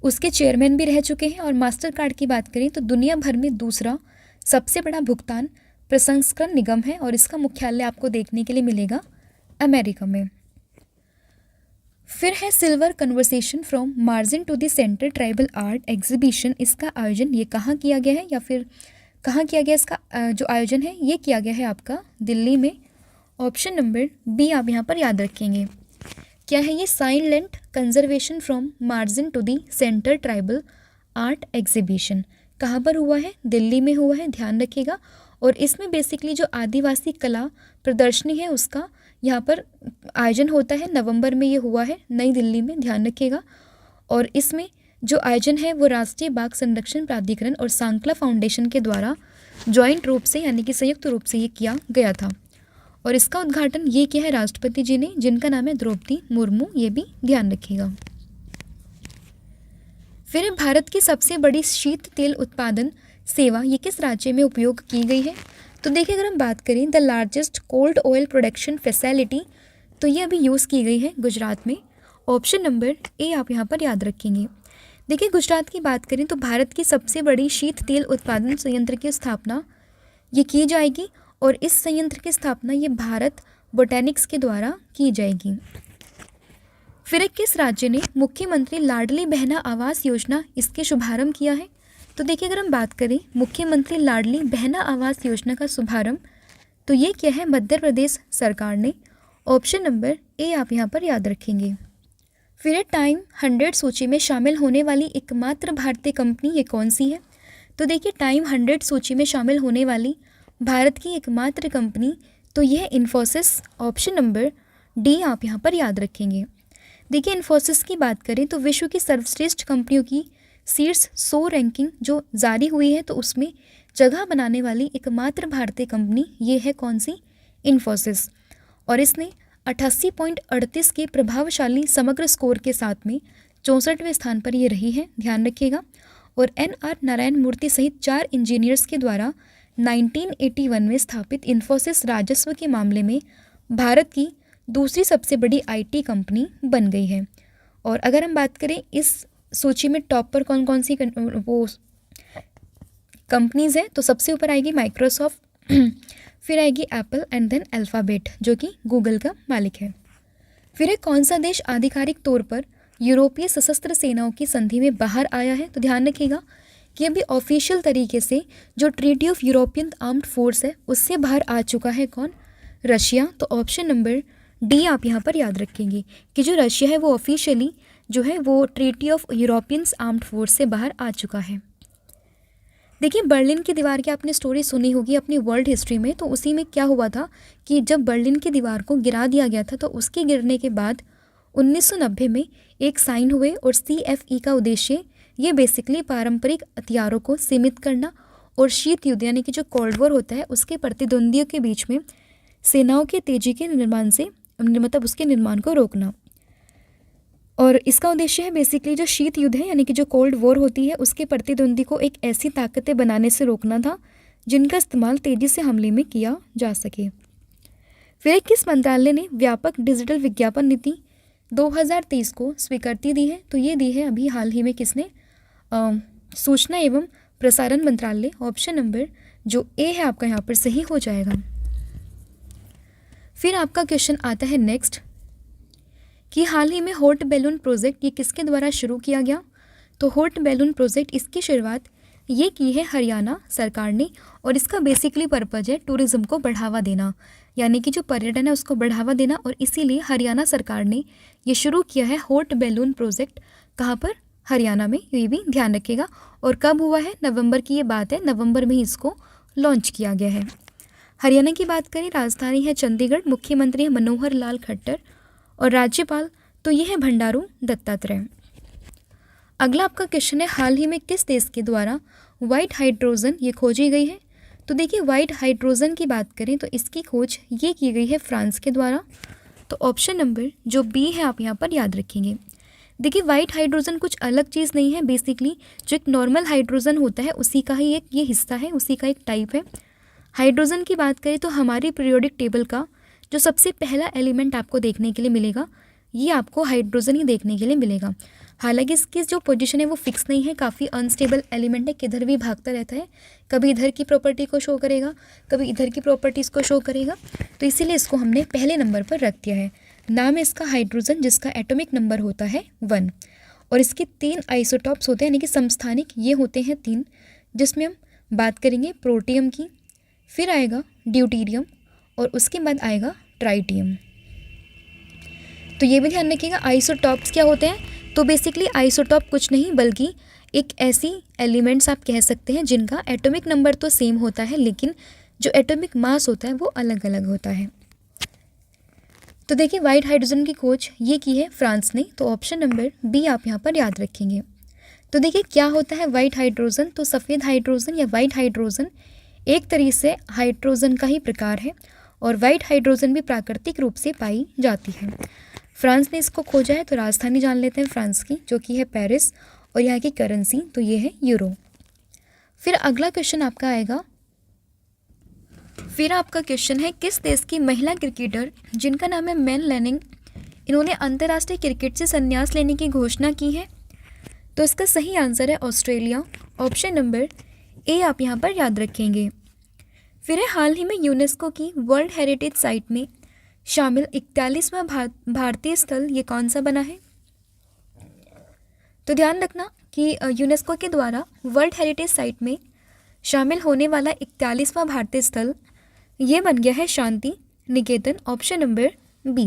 उसके चेयरमैन भी रह चुके हैं। और मास्टर कार्ड की बात करें तो दुनिया भर में दूसरा सबसे बड़ा भुगतान प्रसंस्करण निगम है और इसका मुख्यालय आपको देखने के लिए मिलेगा अमेरिका में। फिर है silver conversation from margin to the centre tribal art exhibition. इसका आयोजन ये कहाँ किया गया है या फिर कहाँ किया गया? इसका जो आयोजन है ये किया गया है आपका दिल्ली में। ऑप्शन नंबर बी आप यहाँ पर याद रखेंगे। क्या है ये? Silent conservation from margin to the centre tribal art exhibition. कहाँ पर हुआ है? दिल्ली में हुआ है, ध्यान रखिएगा। और इसमें बेसिकली जो आदिवासी कला प्रदर्शनी है उसका यहाँ पर आयोजन होता है। नवंबर में ये हुआ है नई दिल्ली में, ध्यान रखिएगा। और इसमें जो आयोजन है वो राष्ट्रीय बाघ संरक्षण प्राधिकरण और सांकला फाउंडेशन के द्वारा जॉइंट रूप से यानी कि संयुक्त रूप से ये किया गया था। और इसका उद्घाटन ये किया है राष्ट्रपति जी ने जिनका नाम है द्रौपदी मुर्मू, ये भी ध्यान रखिएगा। फिर भारत की सबसे बड़ी शीत तेल उत्पादन सेवा ये किस राज्य में उपयोग की गई है? तो देखिए अगर हम बात करें the largest cold oil production facility तो ये अभी यूज़ की गई है गुजरात में। ऑप्शन नंबर ए आप यहाँ पर याद रखेंगे। देखिए गुजरात की बात करें तो भारत की सबसे बड़ी शीत तेल उत्पादन संयंत्र की स्थापना ये की जाएगी और इस संयंत्र की स्थापना ये भारत बोटेनिक्स के द्वारा की जाएगी। फिर किस राज्य ने मुख्यमंत्री लाडली बहना आवास योजना इसके शुभारंभ किया है? तो देखिए अगर हम बात करें मुख्यमंत्री लाडली बहना आवास योजना का शुभारंभ तो ये क्या है? मध्य प्रदेश सरकार ने। ऑप्शन नंबर ए आप यहाँ पर याद रखेंगे। फिर टाइम 100 सूची में शामिल होने वाली एकमात्र भारतीय कंपनी ये कौन सी है? तो देखिए टाइम 100 सूची में शामिल होने वाली भारत की एकमात्र कंपनी तो यह इन्फोसिस। ऑप्शन नंबर डी आप यहाँ पर याद रखेंगे। देखिए इन्फोसिस की बात करें तो विश्व की सर्वश्रेष्ठ कंपनियों की शीर्ष 100 रैंकिंग जो जारी हुई है तो उसमें जगह बनाने वाली एकमात्र भारतीय कंपनी ये है कौन सी? इन्फोसिस। और इसने 88.38 के प्रभावशाली समग्र स्कोर के साथ में 64वें स्थान पर ये रही है, ध्यान रखिएगा। और NR नारायण मूर्ति सहित 4 इंजीनियर्स के द्वारा 1981 में स्थापित इन्फोसिस राजस्व के मामले में भारत की दूसरी सबसे बड़ी IT कंपनी बन गई है। और अगर हम बात करें इस सूची में टॉप पर कौन कौन सी वो कंपनीज़ है तो सबसे ऊपर आएगी माइक्रोसॉफ्ट, फिर आएगी एप्पल एंड देन अल्फ़ाबेट जो कि गूगल का मालिक है। फिर है कौन सा देश आधिकारिक तौर पर यूरोपीय सशस्त्र सेनाओं की संधि में बाहर आया है। तो ध्यान रखिएगा कि अभी ऑफिशियल तरीके से जो treaty of European armed force है उससे बाहर आ चुका है कौन, रशिया। तो ऑप्शन नंबर डी आप यहाँ पर याद रखेंगे कि जो रशिया है वो ऑफिशियली जो है वो treaty of European armed force से बाहर आ चुका है। देखिए बर्लिन की दीवार की आपने स्टोरी सुनी होगी अपनी वर्ल्ड हिस्ट्री में। तो उसी में क्या हुआ था कि जब बर्लिन की दीवार को गिरा दिया गया था तो उसके गिरने के बाद 1990 में एक साइन हुए और CFE का उद्देश्य ये बेसिकली पारंपरिक हथियारों को सीमित करना और शीत युद्ध यानी कि जो कोल्ड वॉर होता है उसके प्रतिद्वंदियों के बीच में सेनाओं के तेजी के निर्माण से मतलब उसके निर्माण को रोकना। और इसका उद्देश्य है बेसिकली जो शीत युद्ध है यानी कि जो कोल्ड वॉर होती है उसके प्रतिद्वंदी को एक ऐसी ताकतें बनाने से रोकना था जिनका इस्तेमाल तेज़ी से हमले में किया जा सके। फिर किस मंत्रालय ने व्यापक डिजिटल विज्ञापन नीति 2023 को स्वीकृति दी है। तो ये दी है अभी हाल ही में किसने, सूचना एवं प्रसारण मंत्रालय। ऑप्शन नंबर जो ए है आपका यहाँ पर सही हो जाएगा। फिर आपका क्वेश्चन आता है नेक्स्ट कि हाल ही में हॉट बैलून प्रोजेक्ट ये किसके द्वारा शुरू किया गया। तो हॉट बैलून प्रोजेक्ट इसकी शुरुआत ये की है हरियाणा सरकार ने और इसका बेसिकली पर्पज है टूरिज़्म को बढ़ावा देना यानी कि जो पर्यटन है उसको बढ़ावा देना। और इसीलिए हरियाणा सरकार ने ये शुरू किया है हॉट बैलून प्रोजेक्ट। कहाँ पर, हरियाणा में, ये भी ध्यान रखिएगा। और कब हुआ है, नवंबर की ये बात है, नवंबर में ही इसको लॉन्च किया गया है। हरियाणा की बात करें, राजधानी है चंडीगढ़, मुख्यमंत्री है मनोहर लाल खट्टर और राज्यपाल तो ये है भंडारू दत्तात्रेय। अगला आपका क्वेश्चन है हाल ही में किस देश के द्वारा वाइट हाइड्रोजन ये खोजी गई है। तो देखिए वाइट हाइड्रोजन की बात करें तो इसकी खोज ये की गई है फ्रांस के द्वारा। तो ऑप्शन नंबर जो बी है आप यहाँ पर याद रखेंगे। देखिए वाइट हाइड्रोजन कुछ अलग चीज़ नहीं है, बेसिकली जो एक नॉर्मल हाइड्रोजन होता है उसी का ही एक ये हिस्सा है, उसी का एक टाइप है। हाइड्रोजन की बात करें तो हमारी पीरियोडिक टेबल का जो सबसे पहला एलिमेंट आपको देखने के लिए मिलेगा ये आपको हाइड्रोजन ही देखने के लिए मिलेगा। हालांकि इसकी जो पोजीशन है वो फिक्स नहीं है, काफ़ी अनस्टेबल एलिमेंट है, किधर भी भागता रहता है, कभी इधर की प्रॉपर्टी को शो करेगा कभी इधर की प्रॉपर्टीज़ को शो करेगा। तो इसीलिए इसको हमने पहले नंबर पर रख दिया है। नाम है इसका हाइड्रोजन जिसका एटॉमिक नंबर होता है 1 और इसके 3 आइसोटॉप्स होते हैं यानी कि समस्थानिक ये होते हैं 3, जिसमें हम बात करेंगे प्रोटियम की, फिर आएगा ड्यूटीरियम और उसके बाद आएगा ट्राइटियम। तो ये भी ध्यान रखिएगा आइसोटॉप्स क्या होते हैं। तो बेसिकली आइसोटॉप कुछ नहीं बल्कि एक ऐसी एलिमेंट्स आप कह सकते हैं जिनका एटॉमिक नंबर तो सेम होता है लेकिन जो एटॉमिक मास होता है वो अलग अलग होता है। तो देखिए वाइट हाइड्रोजन की खोज ये की है फ्रांस ने। तो ऑप्शन नंबर बी आप यहाँ पर याद रखेंगे। तो देखिए क्या होता है वाइट हाइड्रोजन। तो सफ़ेद हाइड्रोजन या वाइट हाइड्रोजन एक तरीके से हाइड्रोजन का ही प्रकार है और वाइट हाइड्रोजन भी प्राकृतिक रूप से पाई जाती है। फ्रांस ने इसको खोजा है। तो राजधानी जान लेते हैं फ्रांस की जो कि है पेरिस और यहाँ की करेंसी तो ये है यूरो। फिर अगला क्वेश्चन आपका आएगा। फिर आपका क्वेश्चन है किस देश की महिला क्रिकेटर जिनका नाम है मेन लैनिंग, इन्होंने अंतर्राष्ट्रीय क्रिकेट से संन्यास लेने की घोषणा की है। तो इसका सही आंसर है ऑस्ट्रेलिया। ऑप्शन नंबर ए आप यहाँ पर याद रखेंगे। फिर है हाल ही में यूनेस्को की वर्ल्ड हेरिटेज साइट में शामिल 41वां भारतीय स्थल ये कौन सा बना है। तो ध्यान रखना कि यूनेस्को के द्वारा वर्ल्ड हेरिटेज साइट में शामिल होने वाला 41वां भारतीय स्थल ये बन गया है Shanti Niketan. Option number B.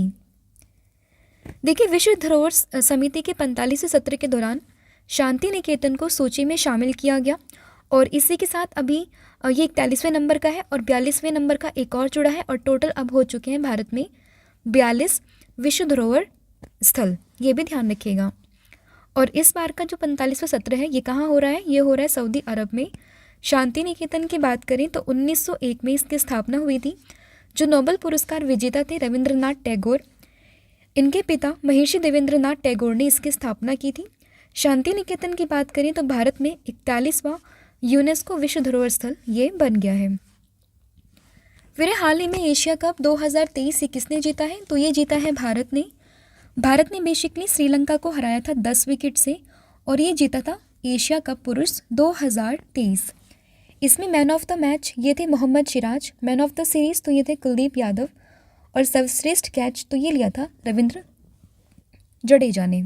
देखिए विश्व धरोहर समिति के 45वें सत्र के दौरान शांति निकेतन को सूची में शामिल किया गया और इसी के साथ अभी ये 41वें नंबर का है और 42वें नंबर का एक और जुड़ा है और टोटल अब हो चुके हैं भारत में 42 विश्व धरोहर स्थल, ये भी ध्यान रखिएगा। और इस बार का जो 45वां सत्र है ये कहाँ हो रहा है, ये हो रहा है सऊदी अरब में। शांति निकेतन की बात करें तो 1901 में इसकी स्थापना हुई थी। जो नोबेल पुरस्कार विजेता थे रविंद्रनाथ टैगोर, इनके पिता महर्षि देवेंद्रनाथ टैगोर ने इसकी स्थापना की थी। शांति निकेतन की बात करें तो भारत में 41वां यूनेस्को विश्व धरोहर स्थल ये बन गया है। फिर हाल ही में एशिया कप 2023 ये किसने जीता है। तो ये जीता है भारत ने। भारत ने बेसिकली श्रीलंका को हराया था 10 विकेट से और ये जीता था एशिया कप पुरुष 2023। इसमें मैन ऑफ द मैच ये थे Mohammed Siraj, man of the series तो ये थे कुलदीप यादव, और सर्वश्रेष्ठ कैच तो ये लिया था रविंद्र जडेजा ने।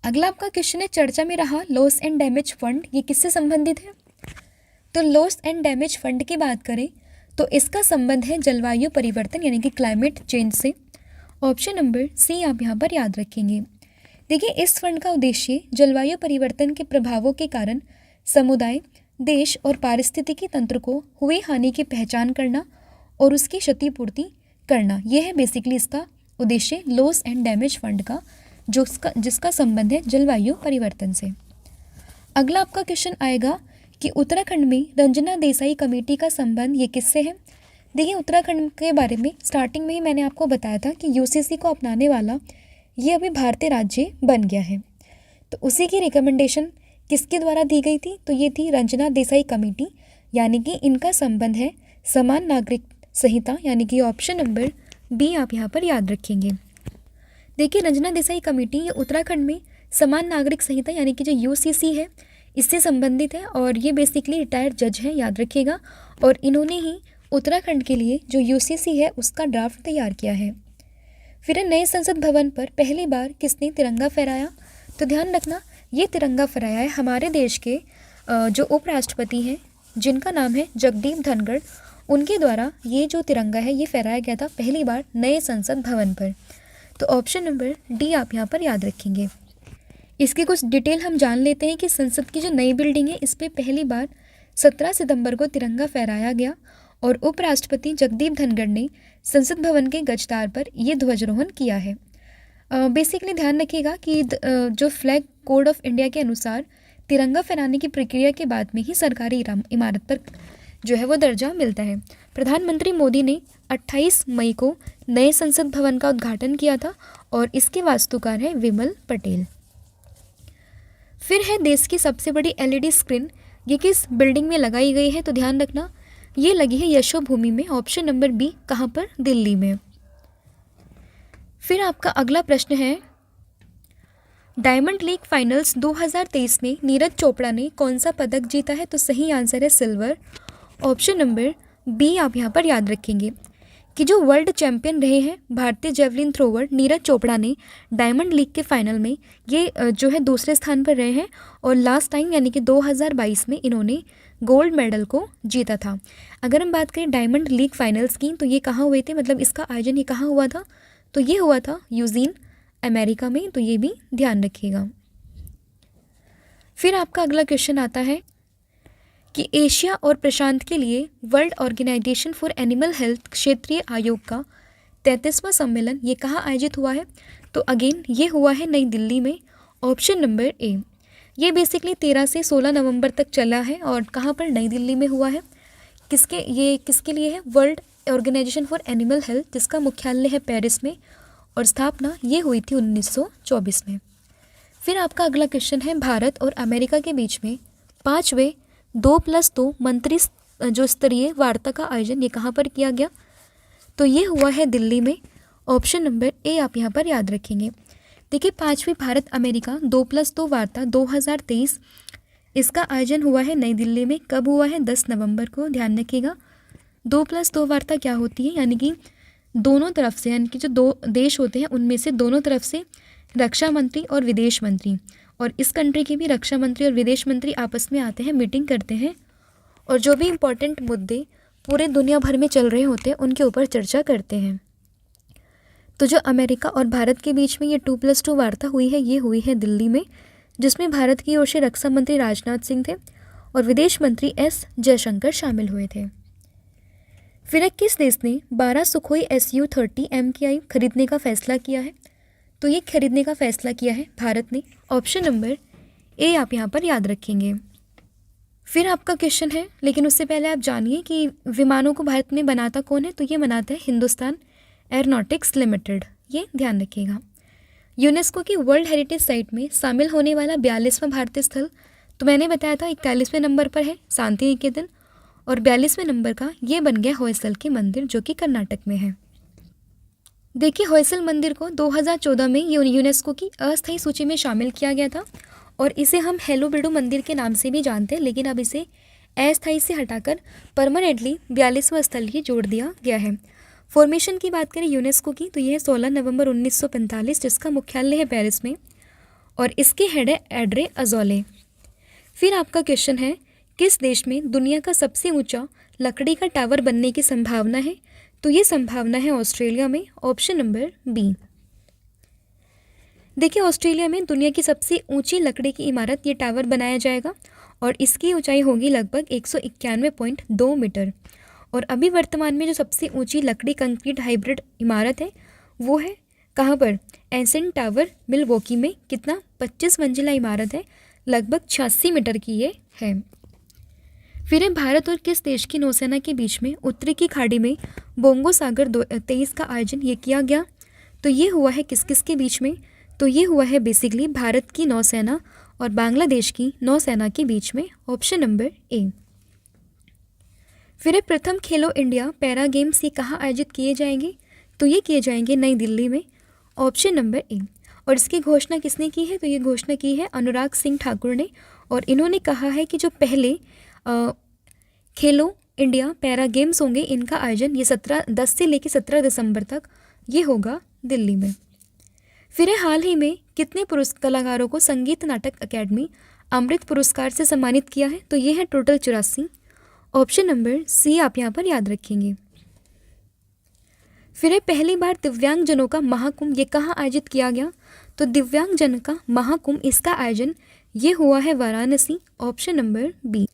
अगला आपका क्वेश्चन है, चर्चा में रहा लॉस एंड डैमेज फंड, ये किससे संबंधित है? तो लॉस एंड डैमेज फंड की बात करें तो इसका संबंध है जलवायु परिवर्तन यानी कि क्लाइमेट चेंज से। ऑप्शन नंबर सी आप यहाँ पर याद रखेंगे। देखिए, इस फंड का उद्देश्य जलवायु परिवर्तन के प्रभावों के कारण समुदाय, देश और पारिस्थितिकी तंत्र को हुई हानि की पहचान करना और उसकी क्षतिपूर्ति करना, यह है बेसिकली इसका उद्देश्य लॉस एंड डैमेज फंड का, जिसका संबंध है जलवायु परिवर्तन से। अगला आपका क्वेश्चन आएगा कि उत्तराखंड में रंजना देसाई कमेटी का संबंध ये किससे है? देखिए, उत्तराखंड के बारे में स्टार्टिंग में ही मैंने आपको बताया था कि यूसीसी को अपनाने वाला ये अभी भारतीय राज्य बन गया है। तो उसी की रिकमेंडेशन किसके द्वारा दी गई थी? तो ये थी रंजना देसाई कमेटी, यानी कि इनका संबंध है समान नागरिक संहिता, यानी कि ऑप्शन नंबर बी आप यहाँ पर याद रखेंगे। देखिए, रंजना देसाई कमेटी ये उत्तराखंड में समान नागरिक संहिता यानी कि जो यूसीसी है इससे संबंधित है, और ये बेसिकली रिटायर्ड जज है, याद रखिएगा, और इन्होंने ही उत्तराखंड के लिए जो यूसीसी है उसका ड्राफ्ट तैयार किया है। फिर नए संसद भवन पर पहली बार किसने तिरंगा फहराया? तो ध्यान रखना, ये तिरंगा फहराया है हमारे देश के जो उपराष्ट्रपति हैं जिनका नाम है जगदीप धनखड़, उनके द्वारा ये जो तिरंगा है ये फहराया गया था पहली बार नए संसद भवन पर। तो ऑप्शन नंबर डी आप यहाँ पर याद रखेंगे। इसकी कुछ डिटेल हम जान लेते हैं कि संसद की जो नई बिल्डिंग है इस पर पहली बार 17 सितंबर को तिरंगा फहराया गया, और उपराष्ट्रपति जगदीप धनखड़ ने संसद भवन के गजदार पर यह ध्वजारोहण किया है। बेसिकली ध्यान रखिएगा कि जो फ्लैग कोड ऑफ इंडिया के अनुसार तिरंगा फहराने की प्रक्रिया के बाद में ही सरकारी इमारत पर जो है वो दर्जा मिलता है। प्रधानमंत्री मोदी ने 28 मई को नए संसद भवन का उद्घाटन किया था, और इसके वास्तुकार हैं विमल पटेल। फिर है देश की सबसे बड़ी एलईडी स्क्रीन, ये किस बिल्डिंग में लगाई गई है? तो ध्यान रखना, ये लगी है यशोभूमि में, ऑप्शन नंबर बी, कहाँ पर? दिल्ली में। फिर आपका अगला प्रश्न है, डायमंड लीग फाइनल्स 2023 में नीरज चोपड़ा ने कौन सा पदक जीता है? तो सही आंसर है सिल्वर, ऑप्शन नंबर बी आप यहाँ पर याद रखेंगे कि जो वर्ल्ड चैंपियन रहे हैं भारतीय जेवलिन थ्रोवर नीरज चोपड़ा ने डायमंड लीग के फाइनल में ये जो है दूसरे स्थान पर रहे हैं, और लास्ट टाइम यानी कि 2022 में इन्होंने गोल्ड मेडल को जीता था। अगर हम बात करें डायमंड लीग फाइनल्स की तो ये कहाँ हुए थे, मतलब इसका आयोजन ये कहाँ हुआ था? तो ये हुआ था यूजीन अमेरिका में, तो ये भी ध्यान रखिएगा। फिर आपका अगला क्वेश्चन आता है कि एशिया और प्रशांत के लिए world organisation for animal health क्षेत्रीय आयोग का 33वां सम्मेलन ये कहाँ आयोजित हुआ है? तो अगेन ये हुआ है नई दिल्ली में, ऑप्शन नंबर ए। ये बेसिकली 13 से 16 नवंबर तक चला है, और कहाँ पर? नई दिल्ली में हुआ है। किसके लिए है? World organisation for animal health, जिसका मुख्यालय है पेरिस में, और स्थापना ये हुई थी 1924 में। फिर आपका अगला क्वेश्चन है, भारत और अमेरिका के बीच में 5वें 2+2 मंत्री जो स्तरीय वार्ता का आयोजन ये कहाँ पर किया गया? तो ये हुआ है दिल्ली में, ऑप्शन नंबर ए आप यहाँ पर याद रखेंगे। देखिए, 5वीं भारत अमेरिका 2+2 वार्ता 2023 इसका आयोजन हुआ है नई दिल्ली में। कब हुआ है? 10 नवंबर को, ध्यान रखिएगा। 2+2 वार्ता क्या होती है? यानी कि दोनों तरफ से, यानी कि जो दो देश होते हैं उनमें से दोनों तरफ से रक्षा मंत्री और विदेश मंत्री, और इस कंट्री के भी रक्षा मंत्री और विदेश मंत्री आपस में आते हैं, मीटिंग करते हैं, और जो भी इम्पोर्टेंट मुद्दे पूरे दुनिया भर में चल रहे होते हैं उनके ऊपर चर्चा करते हैं। तो जो अमेरिका और भारत के बीच में ये 2+2 वार्ता हुई है ये हुई है दिल्ली में, जिसमें भारत की ओर से रक्षा मंत्री राजनाथ सिंह थे और विदेश मंत्री एस जयशंकर शामिल हुए थे। फिर किस देश ने 12 सुखोई Su-30 MKI खरीदने का फैसला किया है? तो ये खरीदने का फैसला किया है भारत ने, ऑप्शन नंबर ए आप यहाँ पर याद रखेंगे। फिर आपका क्वेश्चन है, लेकिन उससे पहले आप जानिए कि विमानों को भारत में बनाता कौन है? तो ये बनाता है हिंदुस्तान एरोनॉटिक्स लिमिटेड, ये ध्यान रखिएगा। यूनेस्को की वर्ल्ड हेरिटेज साइट में शामिल होने वाला 42वां भारतीय स्थल, तो मैंने बताया था 41वें नंबर पर है शांति निकेतन, और 42वें नंबर का ये बन गया होयसल के मंदिर जो कि कर्नाटक में है। देखिए, होयसल मंदिर को 2014 में यूनेस्को की अस्थायी सूची में शामिल किया गया था, और इसे हम हेलोबिडो मंदिर के नाम से भी जानते हैं, लेकिन अब इसे अस्थायी से हटाकर परमानेंटली 42वां स्थल ही जोड़ दिया गया है। फॉर्मेशन की बात करें यूनेस्को की, तो यह है 16 नवंबर 1945, जिसका मुख्यालय है पेरिस में और इसके हेड है एड्रे अजोले। फिर आपका क्वेश्चन है, किस देश में दुनिया का सबसे ऊंचा लकड़ी का टावर बनने की संभावना है? तो ये संभावना है ऑस्ट्रेलिया में, ऑप्शन नंबर बी। देखिए, ऑस्ट्रेलिया में दुनिया की सबसे ऊंची लकड़ी की इमारत ये टावर बनाया जाएगा और इसकी ऊंचाई होगी लगभग 191.2 मीटर। और अभी वर्तमान में जो सबसे ऊंची लकड़ी कंक्रीट हाइब्रिड इमारत है वो है कहाँ पर? एसेंट टावर मिलवॉकी में। कितना? 25 मंजिला इमारत है, लगभग 86 मीटर की ये है। फिर है, भारत और किस देश की नौसेना के बीच में उत्तरी की खाड़ी में बोंगो सागर 23 का आयोजन ये किया गया? तो ये हुआ है किस किस के बीच में? तो ये हुआ है बेसिकली भारत की नौसेना और बांग्लादेश की नौसेना के बीच में, ऑप्शन नंबर ए। फिर है, प्रथम खेलो इंडिया पैरा गेम्स ये कहाँ आयोजित किए जाएंगे? तो ये किए जाएंगे नई दिल्ली में, ऑप्शन नंबर ए। और इसकी घोषणा किसने की है? तो ये घोषणा की है अनुराग सिंह ठाकुर ने और इन्होंने कहा है कि जो पहले खेलो इंडिया पैरा गेम्स होंगे इनका आयोजन ये 10 से लेकर 17 दिसंबर तक ये होगा दिल्ली में। फिर है, हाल ही में कितने कलाकारों को संगीत नाटक अकेडमी अमृत पुरस्कार से सम्मानित किया है? तो ये है टोटल 84, ऑप्शन नंबर सी आप यहाँ पर याद रखेंगे। फिर है, पहली बार दिव्यांगजनों का महाकुंभ ये कहाँ आयोजित किया गया? तो दिव्यांगजन का महाकुंभ इसका आयोजन ये हुआ है वाराणसी, ऑप्शन नंबर बी।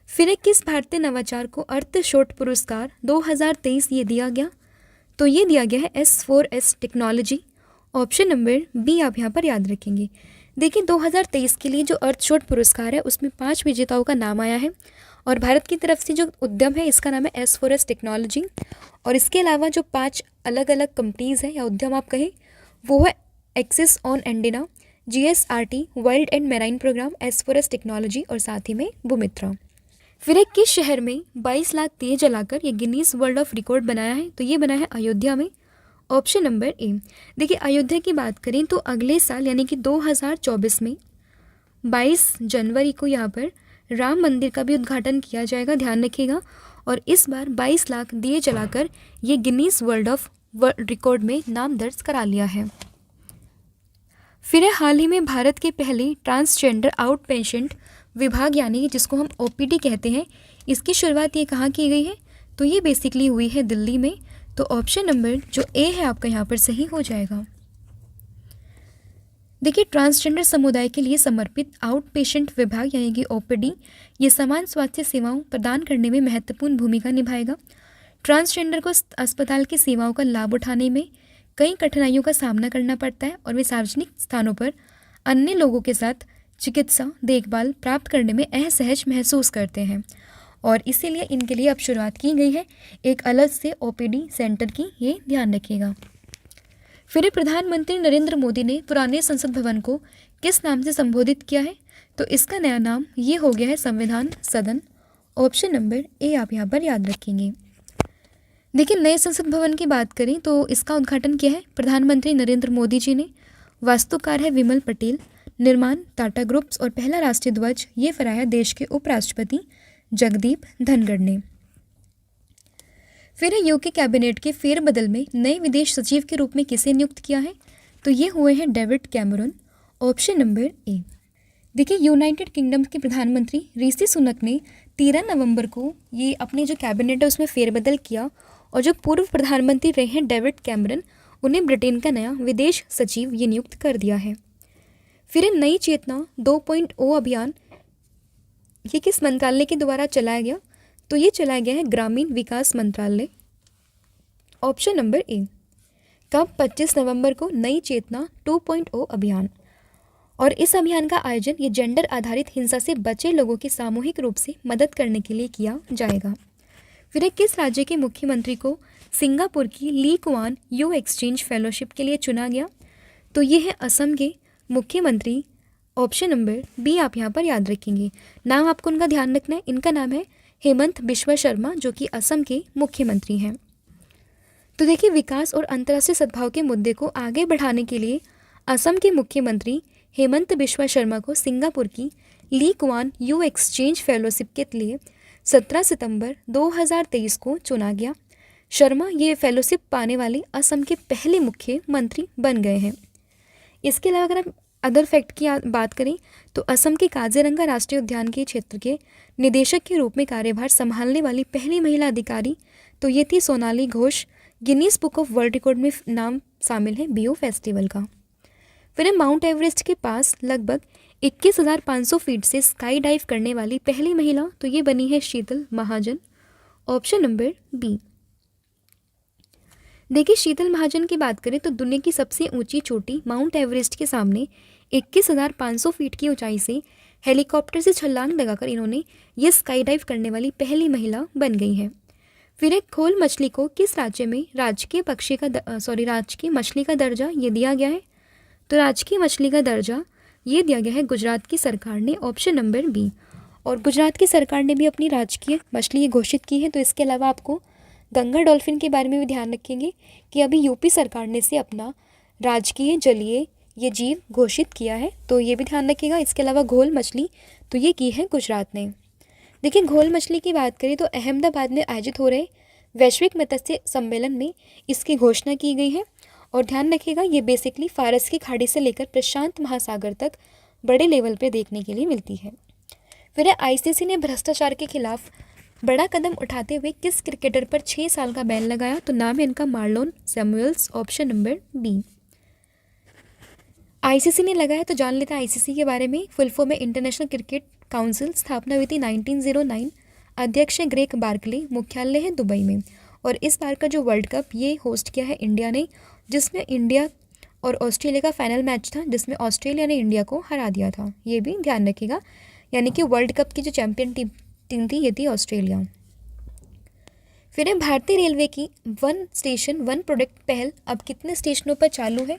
फिर है, किस भारतीय नवाचार को अर्थशोट पुरस्कार 2023 ये दिया गया? तो ये दिया गया है S4S technology, option number B आप यहाँ पर याद रखेंगे। देखिए, 2023 के लिए जो अर्थशोट पुरस्कार है उसमें 5 विजेताओं का नाम आया है और भारत की तरफ से जो उद्यम है इसका नाम है S4S टेक्नोलॉजी। और इसके अलावा जो 5 अलग अलग कंपनीज़ हैं या उद्यम आप कहें वो है axis on Andina, GSRT wild and marine programme, S4S technology और साथ ही में बुमित्रा। फिर एक किस शहर में 22 लाख दिए जलाकर ये गिनीज वर्ल्ड ऑफ रिकॉर्ड बनाया है? तो ये बना है अयोध्या में, ऑप्शन नंबर ए। देखिए, अयोध्या की बात करें तो अगले साल यानी कि 2024 में 22 जनवरी को यहाँ पर राम मंदिर का भी उद्घाटन किया जाएगा, ध्यान रखिएगा। और इस बार 22 लाख दिए जलाकर ये गिनीज वर्ल्ड ऑफ रिकॉर्ड में नाम दर्ज करा लिया है। फिर है, हाल ही में भारत के पहले ट्रांसजेंडर आउट पेशेंट विभाग यानी कि जिसको हम OPD कहते हैं, इसकी शुरुआत ये कहाँ की गई है? तो ये बेसिकली हुई है दिल्ली में, तो ऑप्शन नंबर जो ए है आपका यहाँ पर सही हो जाएगा। देखिए, ट्रांसजेंडर समुदाय के लिए समर्पित आउट पेशेंट विभाग यानी कि OPD ये समान स्वास्थ्य सेवाओं प्रदान करने में महत्वपूर्ण भूमिका निभाएगा। ट्रांसजेंडर को अस्पताल की सेवाओं का लाभ उठाने में कई कठिनाइयों का सामना करना पड़ता है और वे सार्वजनिक स्थानों पर अन्य लोगों के साथ चिकित्सा देखभाल प्राप्त करने में असहज महसूस करते हैं और इसीलिए इनके लिए अब शुरुआत की गई है एक अलग से OPD सेंटर की, ये ध्यान रखिएगा। फिर प्रधानमंत्री नरेंद्र मोदी ने पुराने संसद भवन को किस नाम से संबोधित किया है? तो इसका नया नाम ये हो गया है संविधान सदन, ऑप्शन नंबर ए आप यहाँ पर याद रखेंगे। देखिए, नए संसद भवन की बात करें तो इसका उद्घाटन किया है प्रधानमंत्री नरेंद्र मोदी जी ने, वास्तुकार है विमल पटेल, निर्माण टाटा ग्रुप्स और पहला राष्ट्रीय ध्वज ये फहराया देश के उपराष्ट्रपति जगदीप धनखड़ ने। फिर यूके कैबिनेट के फेरबदल में नए विदेश सचिव के रूप में किसे नियुक्त किया है? तो ये हुए हैं David Cameron, option number A. देखिए, यूनाइटेड किंगडम के प्रधानमंत्री ऋषि सुनक ने 13 नवंबर को ये अपने जो कैबिनेट है उसमें फेरबदल किया और जो पूर्व प्रधानमंत्री रहे हैं डेविड कैमरून, उन्हें ब्रिटेन का नया विदेश सचिव ये नियुक्त कर दिया है। फिर नई चेतना 2.0 अभियान ये किस मंत्रालय के द्वारा चलाया गया? तो ये चलाया गया है ग्रामीण विकास मंत्रालय, ऑप्शन नंबर ए। कब? 25 नवंबर को नई चेतना 2.0 अभियान। और इस अभियान का आयोजन ये जेंडर आधारित हिंसा से बचे लोगों की सामूहिक रूप से मदद करने के लिए किया जाएगा। फिर किस राज्य के मुख्यमंत्री को सिंगापुर की Lee Kuan Yew exchange fellowship के लिए चुना गया? तो ये है असम के मुख्यमंत्री, ऑप्शन नंबर बी आप यहाँ पर याद रखेंगे। नाम आपको उनका ध्यान रखना है, इनका नाम है हेमंत बिश्वा शर्मा जो कि असम के मुख्यमंत्री हैं। तो देखिए, विकास और अंतर्राष्ट्रीय सद्भाव के मुद्दे को आगे बढ़ाने के लिए असम के मुख्यमंत्री हेमंत बिश्वा शर्मा को सिंगापुर की Lee Kuan Yew exchange fellowship के लिए 17 सितंबर 2023 को चुना गया। शर्मा ये फेलोशिप पाने वाले असम के पहले मुख्यमंत्री बन गए हैं। इसके अलावा अगर हम अदर फैक्ट की बात करें तो असम के काजीरंगा राष्ट्रीय उद्यान के क्षेत्र के निदेशक के रूप में कार्यभार संभालने वाली पहली महिला अधिकारी तो ये थी Sonali Ghosh. Guinness book of world record में नाम शामिल है बिहू फेस्टिवल का। फिर माउंट एवरेस्ट के पास लगभग 21,500 फीट से स्काई डाइव करने वाली पहली महिला तो ये बनी है Sheetal Mahajan. Option number B. देखिए शीतल महाजन की बात करें तो दुनिया की सबसे ऊंची चोटी माउंट एवरेस्ट के सामने 21,500 फीट की ऊंचाई से हेलीकॉप्टर से छलांग लगाकर इन्होंने ये स्काई डाइव करने वाली पहली महिला बन गई हैं। फिर एक खोल मछली को किस राज्य में राजकीय मछली का दर्जा ये दिया गया है? तो राजकीय मछली का दर्जा ये दिया गया है गुजरात की सरकार ने। Option number B. और गुजरात की सरकार ने भी अपनी राजकीय मछली ये घोषित की है। तो इसके अलावा आपको गंगा डॉल्फिन के बारे में भी ध्यान रखेंगे कि अभी यूपी सरकार ने से अपना राजकीय जलीय ये जीव घोषित किया है, तो ये भी ध्यान रखिएगा। इसके अलावा घोल मछली तो ये की है गुजरात ने। देखिए घोल मछली की बात करें तो अहमदाबाद में आयोजित हो रहे वैश्विक मत्स्य सम्मेलन में इसकी घोषणा की गई है। और ध्यान रखिएगा ये बेसिकली फारस की खाड़ी से लेकर प्रशांत महासागर तक बड़े लेवल पे देखने के लिए मिलती है। फिर आईसीसी ने भ्रष्टाचार के खिलाफ बड़ा कदम उठाते हुए किस क्रिकेटर पर 6 साल का बैन लगाया? तो नाम है इनका Marlon Samuels. Option number B. ICC ने लगाया तो जान लेते हैं आईसीसी के बारे में। फुल फॉर्म है इंटरनेशनल क्रिकेट काउंसिल। स्थापना हुई थी 1909। अध्यक्ष है ग्रेग बार्कले। मुख्यालय है दुबई में। और इस बार का जो वर्ल्ड कप ये होस्ट किया है इंडिया ने, जिसमें इंडिया और ऑस्ट्रेलिया का फाइनल मैच था जिसमें ऑस्ट्रेलिया ने इंडिया को हरा दिया था। ये भी ध्यान रखिएगा। यानी कि वर्ल्ड कप की जो चैंपियन टीम थी ये थी ऑस्ट्रेलिया। फिर है भारतीय रेलवे की वन स्टेशन वन प्रोडक्ट पहल अब कितने स्टेशनों पर चालू है?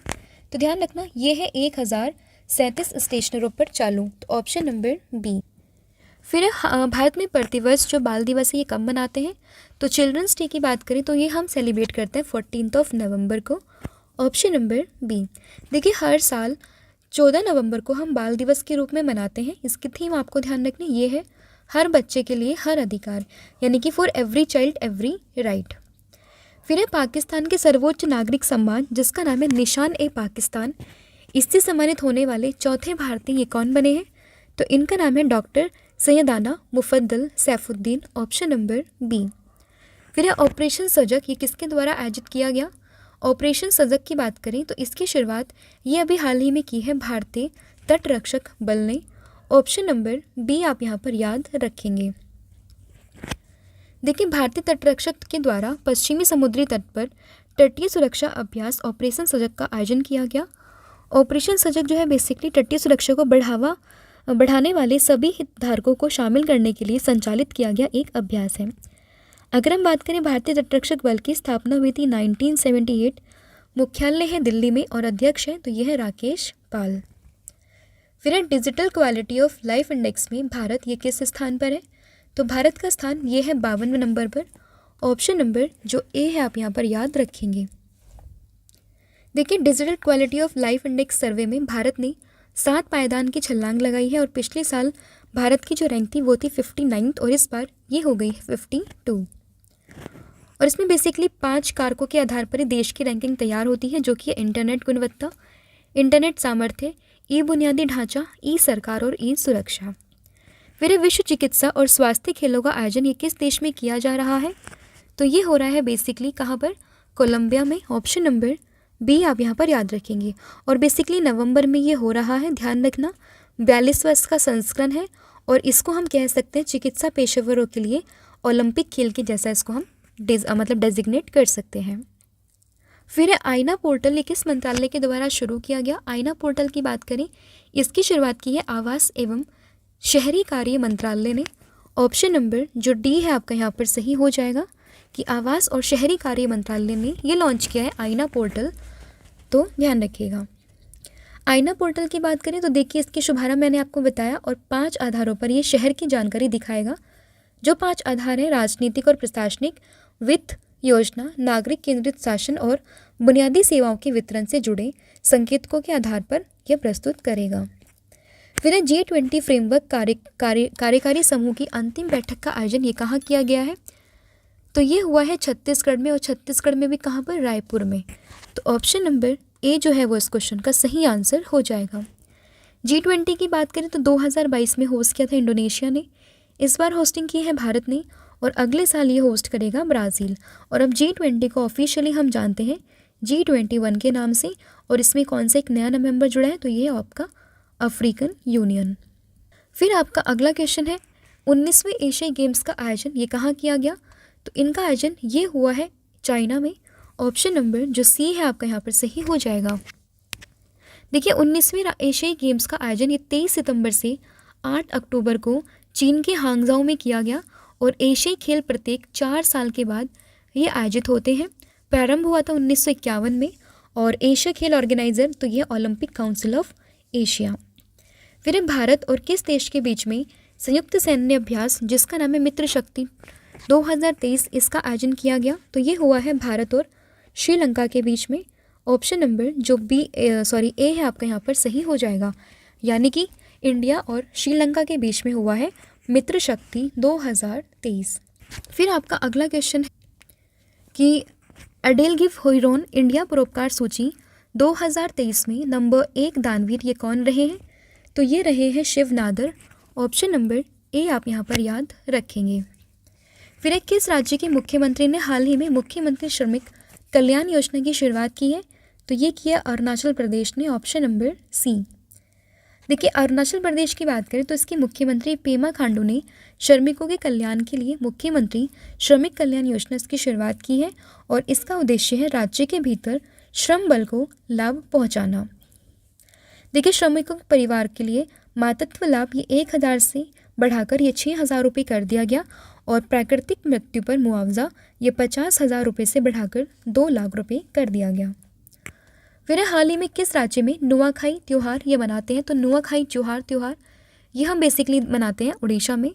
तो ध्यान रखना ये है 1037 स्टेशनों पर चालू। तो ऑप्शन नंबर बी। फिर भारत में प्रतिवर्ष जो बाल दिवस है ये कब मनाते हैं? तो चिल्ड्रंस डे की बात करें तो ये हम सेलिब्रेट करते हैं 14 नवंबर को। Option number B. देखिए हर साल 14 नवंबर को हम बाल दिवस के रूप में मनाते हैं। इसकी थीम आपको ध्यान रखनी ये है हर बच्चे के लिए हर अधिकार, यानी कि for every child every right. फिर है पाकिस्तान के सर्वोच्च नागरिक सम्मान जिसका नाम है निशान ए पाकिस्तान। इससे सम्मानित होने वाले चौथे भारतीय ये कौन बने हैं? तो इनका नाम है doctor Syedna Mufaddal Saifuddin. Option number B. फिर है ऑपरेशन सजग, ये किसके द्वारा आयोजित किया गया? ऑपरेशन सजग की बात करें तो इसकी शुरुआत ये अभी हाल ही में की है भारतीय तटरक्षक बल ने। ऑप्शन नंबर बी आप यहाँ पर याद रखेंगे। देखिए भारतीय तटरक्षक के द्वारा पश्चिमी समुद्री तट पर तटीय सुरक्षा अभ्यास ऑपरेशन सजग का आयोजन किया गया। ऑपरेशन सजग जो है बेसिकली तटीय सुरक्षा को बढ़ाने वाले सभी हितधारकों को शामिल करने के लिए संचालित किया गया एक अभ्यास है। अगर हम बात करें भारतीय तटरक्षक बल की स्थापना हुई थी 1978। मुख्यालय है दिल्ली में और अध्यक्ष है तो यह है राकेश पाल। फिर है digital quality of life index में भारत ये किस स्थान पर है? तो भारत का स्थान ये है 52वें नंबर पर। ऑप्शन नंबर जो ए है आप यहाँ पर याद रखेंगे। देखिए digital quality of life index survey में भारत ने 7 पायदान की छलांग लगाई है और पिछले साल भारत की जो रैंक थी वो थी 59 और इस बार ये हो गई 52। और इसमें बेसिकली 5 कारकों के आधार पर ही देश की रैंकिंग तैयार होती है, जो कि इंटरनेट गुणवत्ता, इंटरनेट सामर्थ्य, ई बुनियादी ढांचा, ई सरकार और ई सुरक्षा। फिर विश्व चिकित्सा और स्वास्थ्य खेलों का आयोजन ये किस देश में किया जा रहा है? तो ये हो रहा है बेसिकली कहाँ पर? कोलंबिया में। ऑप्शन नंबर बी आप यहाँ पर याद रखेंगे। और बेसिकली नवंबर में ये हो रहा है, ध्यान रखना। 42वां इसका संस्करण है और इसको हम कह सकते हैं चिकित्सा पेशेवरों के लिए ओलंपिक खेल के जैसा इसको हम डेजिग्नेट कर सकते हैं। फिर आईना पोर्टल ये किस मंत्रालय के द्वारा शुरू किया गया? आईना पोर्टल की बात करें इसकी शुरुआत की है आवास एवं शहरी कार्य मंत्रालय ने। ऑप्शन नंबर जो डी है आपका यहाँ पर सही हो जाएगा कि आवास और शहरी कार्य मंत्रालय ने ये लॉन्च किया है आईना पोर्टल, तो ध्यान रखिएगा। आईना पोर्टल की बात करें तो देखिए इसकी शुभारंभ मैंने आपको बताया और 5 आधारों पर ये शहर की जानकारी दिखाएगा। जो 5 आधार हैं राजनीतिक और प्रशासनिक, वित्त, योजना, नागरिक केंद्रित शासन और बुनियादी सेवाओं के वितरण से जुड़े संकेतकों के आधार पर यह प्रस्तुत करेगा। फिर है G20 फ्रेमवर्क कार्यकारी समूह की अंतिम बैठक का आयोजन ये कहाँ किया गया है? तो ये हुआ है छत्तीसगढ़ में, और छत्तीसगढ़ में भी कहाँ पर? रायपुर में। तो ऑप्शन नंबर ए जो है वो इस क्वेश्चन का सही आंसर हो जाएगा। G20 की बात करें तो 2022 में होस्ट किया था इंडोनेशिया ने, इस बार होस्टिंग की है भारत ने, और अगले साल ये होस्ट करेगा ब्राज़ील। और अब G20 को ऑफिशियली हम जानते हैं G21 के नाम से, और इसमें कौन सा एक नया मेंबर जुड़ा है? तो ये आपका अफ्रीकन यूनियन। फिर आपका अगला क्वेश्चन है 19वें एशियाई गेम्स का आयोजन ये कहाँ किया गया? तो इनका आयोजन ये हुआ है चाइना में। ऑप्शन नंबर जो सी है आपका यहाँ पर सही हो जाएगा। देखिए 19वें एशियाई गेम्स का आयोजन ये 23 सितंबर से 8 अक्टूबर को चीन के हांगझाओ में किया गया, और एशियाई खेल प्रत्येक 4 साल के बाद ये आयोजित होते हैं। प्रारंभ हुआ था 1951 में, और एशिया खेल ऑर्गेनाइजर तो ये ओलंपिक काउंसिल ऑफ एशिया। फिर भारत और किस देश के बीच में संयुक्त सैन्य अभ्यास जिसका नाम है मित्र शक्ति 2023 इसका आयोजन किया गया? तो ये हुआ है भारत और श्रीलंका के बीच में। ऑप्शन नंबर जो ए है आपका यहाँ पर सही हो जाएगा, यानी कि इंडिया और श्रीलंका के बीच में हुआ है मित्र शक्ति 2023। फिर आपका अगला क्वेश्चन है कि एडेलगिव हुइरोन इंडिया परोपकार सूची 2023 में नंबर 1 दानवीर ये कौन रहे हैं? तो ये रहे हैं Shiv Nadar. Option number A आप यहाँ पर याद रखेंगे। फिर एक किस राज्य के मुख्यमंत्री ने हाल ही में मुख्यमंत्री श्रमिक कल्याण योजना की शुरुआत की है? तो ये किया अरुणाचल प्रदेश ने। Option number C. देखिए अरुणाचल प्रदेश की बात करें तो इसके मुख्यमंत्री पेमा खांडू ने श्रमिकों के कल्याण के लिए मुख्यमंत्री श्रमिक कल्याण योजना की शुरुआत की है, और इसका उद्देश्य है राज्य के भीतर श्रम बल को लाभ पहुंचाना। देखिए श्रमिकों के परिवार के लिए मातृत्व लाभ ये 1000 से बढ़ाकर ये 6000 रुपये कर दिया गया, और प्राकृतिक मृत्यु पर मुआवजा ये 50,000 रुपये से बढ़ाकर 2 लाख रुपये कर दिया गया। फिर हाल ही में किस राज्य में नुआखाई त्यौहार ये मनाते हैं? तो नुआखाई त्यौहार ये हम बेसिकली मनाते हैं उड़ीसा में।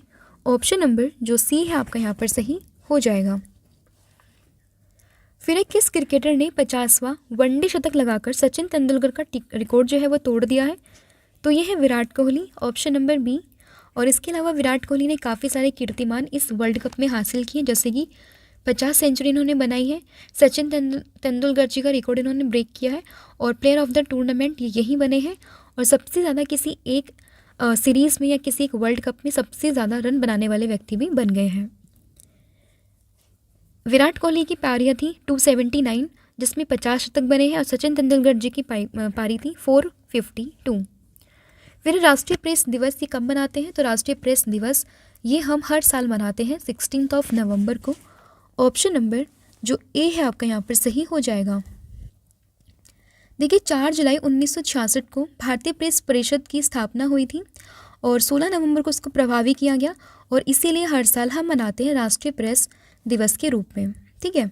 ऑप्शन नंबर जो सी है आपका यहाँ पर सही हो जाएगा। फिर एक किस क्रिकेटर ने 50वां वनडे शतक लगाकर सचिन तेंदुलकर का रिकॉर्ड जो है वो तोड़ दिया है? तो ये है Virat Kohli. Option number B. और इसके अलावा विराट कोहली ने काफ़ी सारे कीर्तिमान इस वर्ल्ड कप में हासिल किए, जैसे कि 50 सेंचुरी इन्होंने बनाई है, सचिन तेंदुलकर जी का रिकॉर्ड इन्होंने ब्रेक किया है, और प्लेयर ऑफ द टूर्नामेंट ये यही बने हैं, और सबसे ज़्यादा किसी एक सीरीज़ में या किसी एक वर्ल्ड कप में सबसे ज़्यादा रन बनाने वाले व्यक्ति भी बन गए हैं। विराट कोहली की पारियाँ थी 279 जिसमें 50 शतक बने हैं, और सचिन तेंदुलकर जी की पारी थी 452। फिर राष्ट्रीय प्रेस दिवस ये कब मनाते हैं? तो राष्ट्रीय प्रेस दिवस ये हम हर साल मनाते हैं 16 नवंबर को। ऑप्शन नंबर जो ए है आपका यहाँ पर सही हो जाएगा। देखिए 4 जुलाई 1966 को भारतीय प्रेस परिषद की स्थापना हुई थी, और 16 नवंबर को उसको प्रभावी किया गया, और इसीलिए हर साल हम मनाते हैं राष्ट्रीय प्रेस दिवस के रूप में। ठीक है।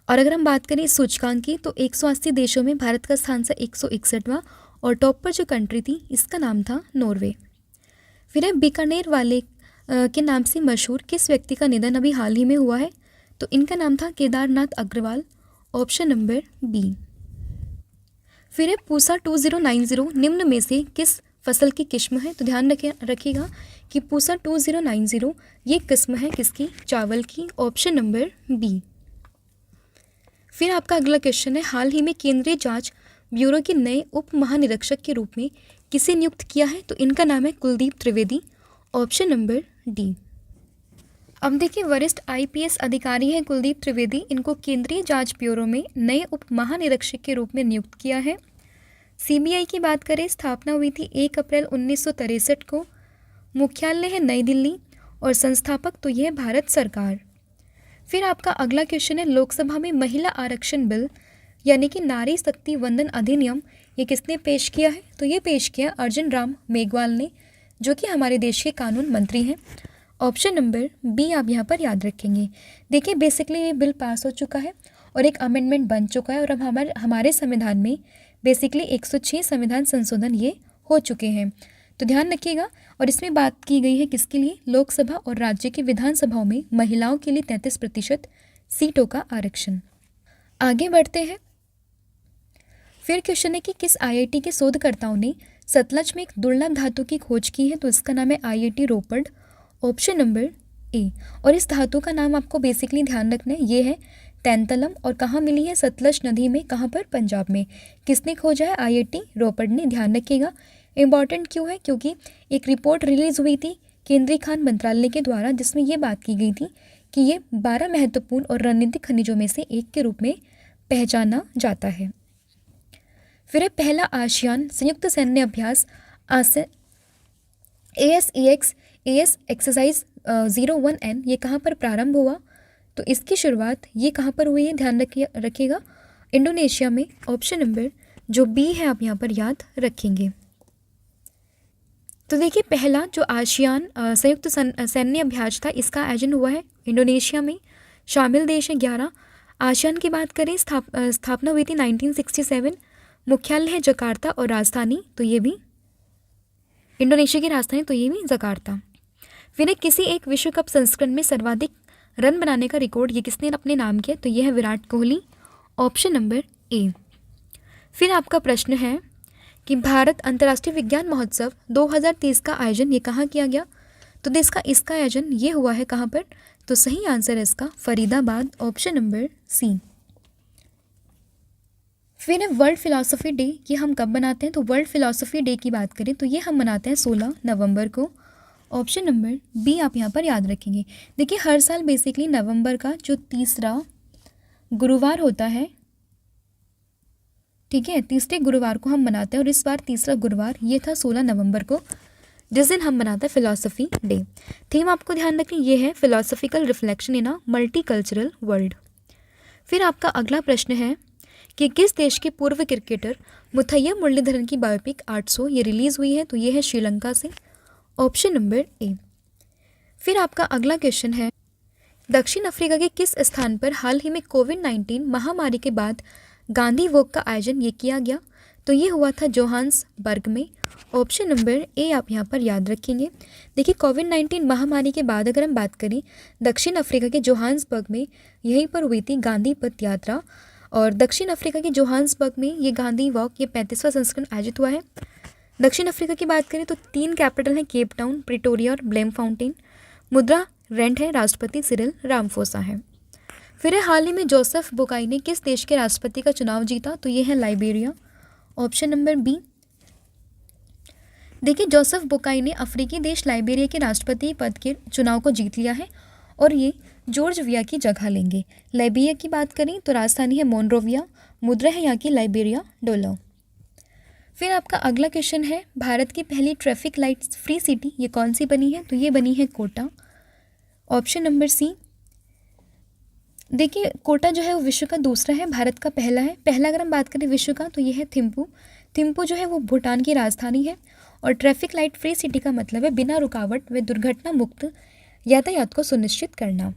और अगर हम बात करें इस सूचकांक की तो 180 देशों में भारत का स्थान था 161वां, और टॉप पर जो कंट्री थी इसका नाम था नॉर्वे। फिर है बीकानेर वाले के नाम से मशहूर किस व्यक्ति का निधन अभी हाल ही में हुआ है? तो इनका नाम था Kedarnath Agarwal. Option number B. फिर है पूसा 2090 निम्न में से किस फसल की किस्म है? तो ध्यान रखिएगा कि पूसा 2090 ये किस्म है किसकी? चावल की। Option number B. फिर आपका अगला क्वेश्चन है हाल ही में केंद्रीय जांच ब्यूरो के नए उप महानिरीक्षक के रूप में किसे नियुक्त किया है? तो इनका नाम है Kuldeep Trivedi. Option number D. अब देखिए वरिष्ठ IPS अधिकारी हैं कुलदीप त्रिवेदी, इनको केंद्रीय जांच ब्यूरो में नए उप महानिरीक्षक के रूप में नियुक्त किया है। CBI की बात करें स्थापना हुई थी 1 अप्रैल 1963 को, मुख्यालय है नई दिल्ली, और संस्थापक तो ये है भारत सरकार। फिर आपका अगला क्वेश्चन है लोकसभा में महिला आरक्षण बिल यानी कि नारी शक्ति वंदन अधिनियम ये किसने पेश किया है? तो ये पेश किया अर्जुन राम मेघवाल ने, जो कि हमारे देश के कानून मंत्री हैं। ऑप्शन नंबर बी आप यहाँ पर याद रखेंगे। देखिए बेसिकली ये बिल पास हो चुका है और एक अमेंडमेंट बन चुका है, और अब हमारे संविधान में बेसिकली 106 संविधान संशोधन ये हो चुके हैं। तो ध्यान रखिएगा। और इसमें बात की गई है किसके लिए? लोकसभा और राज्य की विधानसभाओं में महिलाओं के लिए 33% सीटों का आरक्षण। आगे बढ़ते हैं। फिर क्वेश्चन है कि किस आईआईटी के शोधकर्ताओं ने सतलज में एक दुर्लभ धातु की खोज की है, तो इसका नाम है आईआईटी रोपड़, ऑप्शन नंबर ए। और इस धातु का नाम आपको बेसिकली ध्यान रखना है, ये है तैंतलम, और कहाँ मिली है, सतलज नदी में, कहाँ पर, पंजाब में। किसने खोजा है, आईआईटी रोपड़ ने, ध्यान रखिएगा। इम्पॉर्टेंट क्यों है, क्योंकि एक रिपोर्ट रिलीज हुई थी केंद्रीय खान मंत्रालय के द्वारा जिसमें ये बात की गई थी कि ये 12 महत्वपूर्ण और रणनीतिक खनिजों में से एक के रूप में पहचाना जाता है। फिर है पहला आसियान संयुक्त सैन्य अभ्यास ASEX एक्सरसाइज 01N, ये कहाँ पर प्रारंभ हुआ, तो इसकी शुरुआत ये कहाँ पर हुई है, ध्यान रखिएगा, इंडोनेशिया में, ऑप्शन नंबर जो बी है आप यहाँ पर याद रखेंगे। तो देखिए पहला जो आसियान संयुक्त सैन्य अभ्यास था इसका आयोजन हुआ है इंडोनेशिया में, शामिल देश हैं 11। आसियान की बात करें, स्थापना हुई थी 1967, मुख्यालय है जकार्ता और राजधानी तो ये भी इंडोनेशिया की राजधानी, तो ये भी जकार्ता। फिर किसी एक विश्व कप संस्करण में सर्वाधिक रन बनाने का रिकॉर्ड ये किसने अपने नाम किया, तो ये है विराट कोहली, ऑप्शन नंबर ए। फिर आपका प्रश्न है कि भारत अंतर्राष्ट्रीय विज्ञान महोत्सव 2023 का आयोजन ये कहाँ किया गया, तो इसका आयोजन ये हुआ है कहाँ पर, तो सही आंसर है इसका फरीदाबाद, ऑप्शन नंबर सी। फिर है वर्ल्ड फिलॉसफी डे, ये हम कब मनाते हैं, तो वर्ल्ड फिलॉसफी डे की बात करें तो ये हम मनाते हैं 16 नवंबर को, ऑप्शन नंबर बी आप यहाँ पर याद रखेंगे। देखिए हर साल बेसिकली नवंबर का जो तीसरा गुरुवार होता है, ठीक है, तीसरे गुरुवार को हम मनाते हैं, और इस बार तीसरा गुरुवार ये था 16 नवंबर को, जिस दिन हम मनाते हैं फिलॉसफी डे। थीम आपको ध्यान रखें, ये है philosophical reflection in a multicultural world. फिर आपका अगला प्रश्न है कि किस देश के पूर्व क्रिकेटर मुथैया मुरलीधरन की बायोपिक 800 ये रिलीज़ हुई है, तो ये है श्रीलंका से, ऑप्शन नंबर ए। फिर आपका अगला क्वेश्चन है दक्षिण अफ्रीका के किस स्थान पर हाल ही में कोविड-19 महामारी के बाद गांधी वॉक का आयोजन ये किया गया, तो ये हुआ था जोहान्सबर्ग में, ऑप्शन नंबर ए आप यहाँ पर याद रखेंगे। देखिए कोविड-19 महामारी के बाद अगर हम बात करें दक्षिण अफ्रीका के जोहान्सबर्ग में यहीं पर हुई थी गांधी पथ यात्रा, और दक्षिण अफ्रीका के जोहान्सबर्ग में ये गांधी वॉक ये 35वां संस्करण आयोजित हुआ है। दक्षिण अफ्रीका की बात करें तो 3 कैपिटल हैं, केप टाउन, प्रिटोरिया और ब्लेमफाउंटेन। मुद्रा रेंट है, राष्ट्रपति सिरिल रामफोसा है। फिर है हाल ही में जोसेफ बोकाई ने किस देश के राष्ट्रपति का चुनाव जीता, तो ये है लाइबेरिया, ऑप्शन नंबर बी। देखिए जोसेफ बोकाई ने अफ्रीकी देश लाइबेरिया के राष्ट्रपति पद के चुनाव को जीत लिया है, और ये जॉर्ज विया की जगह लेंगे। लाइबेरिया की बात करें तो राजधानी है मोनरोविया, मुद्रा है यहाँ की लाइबेरिया डॉलर। फिर आपका अगला क्वेश्चन है भारत की पहली ट्रैफिक लाइट्स फ्री सिटी ये कौन सी बनी है, तो ये बनी है कोटा, ऑप्शन नंबर सी। देखिए कोटा जो है वो विश्व का दूसरा है, भारत का पहला है। पहला अगर हम बात करें विश्व का तो ये है थिम्पू। थिम्पू जो है वो भूटान की राजधानी है, और ट्रैफिक लाइट फ्री सिटी का मतलब है बिना रुकावट व दुर्घटना मुक्त यातायात को सुनिश्चित करना।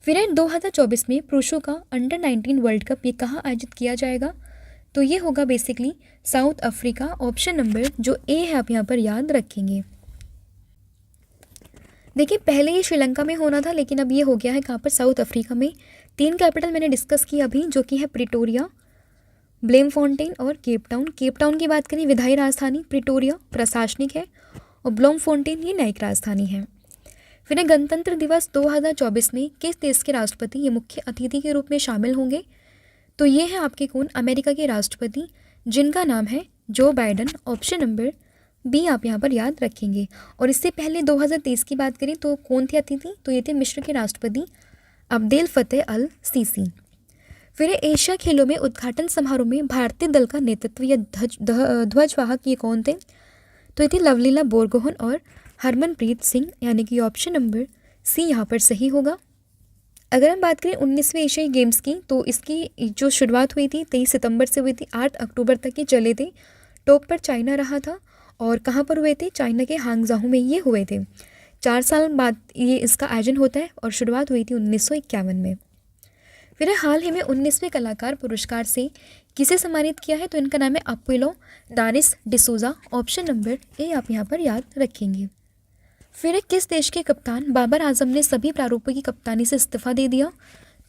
फिर 2024 में पुरुषों का अंडर 19 वर्ल्ड कप ये कहाँ आयोजित किया जाएगा, तो ये होगा basically south Africa, option number जो ए है आप यहाँ पर याद रखेंगे। देखिए पहले ये श्रीलंका में होना था, लेकिन अब ये हो गया है कहाँ पर, साउथ अफ्रीका में। 3 कैपिटल मैंने डिस्कस की अभी, जो कि है प्रिटोरिया, ब्लेमफाउंटेन और केप टाउन। केप टाउन की बात करें विधायी राजधानी, प्रिटोरिया प्रशासनिक है, और ब्लेमफाउंटेन ये न्यायिक राजधानी है। फिर गणतंत्र दिवस 2024 में किस देश के राष्ट्रपति ये मुख्य अतिथि के रूप में शामिल होंगे, तो ये है आपके कौन, अमेरिका के राष्ट्रपति, जिनका नाम है जो बाइडन, ऑप्शन नंबर बी आप यहाँ पर याद रखेंगे। और इससे पहले 2023 की बात करें तो कौन थे अतिथि, तो ये थे मिस्र के राष्ट्रपति अब्देल फतेह अल सीसी। फिर एशिया खेलों में उद्घाटन समारोह में भारतीय दल का नेतृत्व या ध्वजवाहक ये कौन थे, तो ये थे लवलीना बोरगोहन और हरमनप्रीत सिंह, यानी कि ऑप्शन नंबर सी यहाँ पर सही होगा। अगर हम बात करें 19वें एशियाई गेम्स की, तो इसकी जो शुरुआत हुई थी 23 सितंबर से हुई थी, 8 अक्टूबर तक ये चले थे। टॉप पर चाइना रहा था, और कहाँ पर हुए थे, चाइना के हांगझाऊ में ये हुए थे। 4 साल बाद ये इसका आयोजन होता है, और शुरुआत हुई थी 1951 में। फिर हाल ही में 19वें कलाकार पुरस्कार से किसे सम्मानित किया है, तो इनका नाम है Apollo Danish D'Souza, option number A आप यहाँ पर याद रखेंगे। फिर किस देश के कप्तान बाबर आजम ने सभी प्रारूपों की कप्तानी से इस्तीफा दे दिया,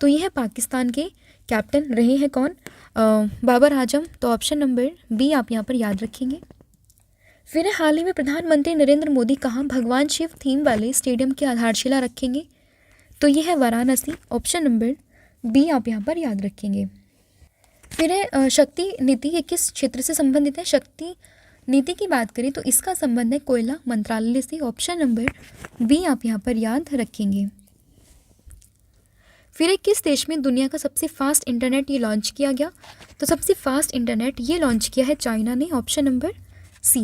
तो तो ये है पाकिस्तान के कैप्टन रहे हैं कौन, बाबर आजम। तो ऑप्शन नंबर बी आप यहाँ पर याद रखेंगे। फिर हाल ही में प्रधानमंत्री नरेंद्र मोदी कहाँ भगवान शिव थीम वाले स्टेडियम की आधारशिला रखेंगे, तो ये है वाराणसी। ऑप्शन नंबर बी आप यहाँ पर याद रखेंगे। फिर है शक्ति नीति, ये किस क्षेत्र से संबंधित है। शक्ति नीति की बात करें तो इसका संबंध है कोयला मंत्रालय से। ऑप्शन नंबर बी आप यहाँ पर याद रखेंगे। फिर किस देश में दुनिया का सबसे फास्ट इंटरनेट ये लॉन्च किया गया, तो सबसे फास्ट इंटरनेट ये लॉन्च किया है चाइना ने। Option number C.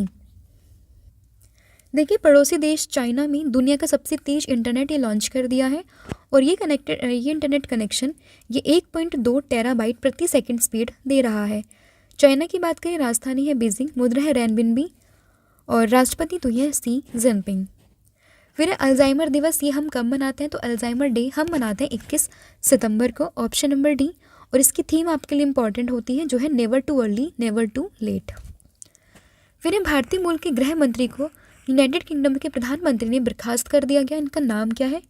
देखिए पड़ोसी देश चाइना में दुनिया का सबसे तेज इंटरनेट ये लॉन्च कर दिया है और ये इंटरनेट कनेक्शन ये 1.2 टेराबाइट प्रति सेकंड स्पीड दे रहा है। चाइना की बात करें, राजधानी है बीजिंग, मुद्रा है रेनबिनबी और राष्ट्रपति तो यह सी जिनपिंग। फिर अल्जाइमर दिवस ये हम कब मनाते हैं, तो अल्जाइमर डे हम मनाते हैं 21 सितंबर को। Option number D. और इसकी थीम आपके लिए इंपॉर्टेंट होती है जो है never too early never too late. फिर भारतीय मूल के गृह मंत्री को यूनाइटेड किंगडम के प्रधानमंत्री ने बर्खास्त कर दिया गया। इनका नाम क्या है,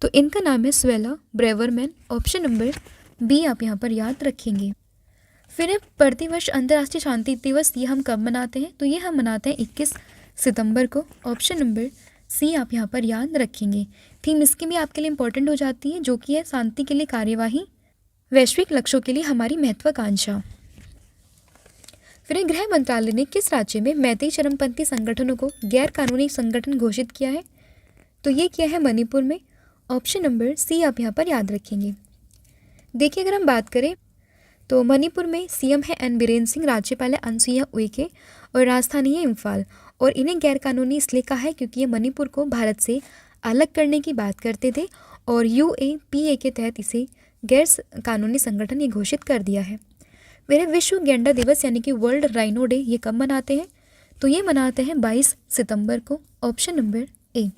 तो इनका नाम है Suella Braverman. Option number B आप यहाँ पर याद रखेंगे। फिर प्रतिवर्ष अंतर्राष्ट्रीय शांति दिवस ये हम कब मनाते हैं, तो ये हम मनाते हैं 21 सितंबर को। ऑप्शन नंबर सी आप यहाँ पर याद रखेंगे। थीम इसकी भी आपके लिए इंपॉर्टेंट हो जाती है जो कि है शांति के लिए कार्यवाही, वैश्विक लक्ष्यों के लिए हमारी महत्वाकांक्षा। फिर गृह मंत्रालय ने किस राज्य में मैतेई चरमपंथी संगठनों को गैर कानूनी संगठन घोषित किया है, तो ये किया है मणिपुर में। ऑप्शन नंबर सी आप यहाँ पर याद रखेंगे। देखिए अगर हम बात करें तो मणिपुर में सीएम है एन बीरेन सिंह, राज्यपाल है अनसुईया उइके और राजधानी है इम्फाल। और इन्हें गैर कानूनी इसलिए कहा है क्योंकि ये मणिपुर को भारत से अलग करने की बात करते थे और UAPA के तहत इसे गैर कानूनी संगठन ये घोषित कर दिया है। फिर विश्व गैंडा दिवस यानी कि वर्ल्ड राइनो डे ये कब मनाते हैं, तो ये मनाते हैं 22 सितंबर को। Option number A.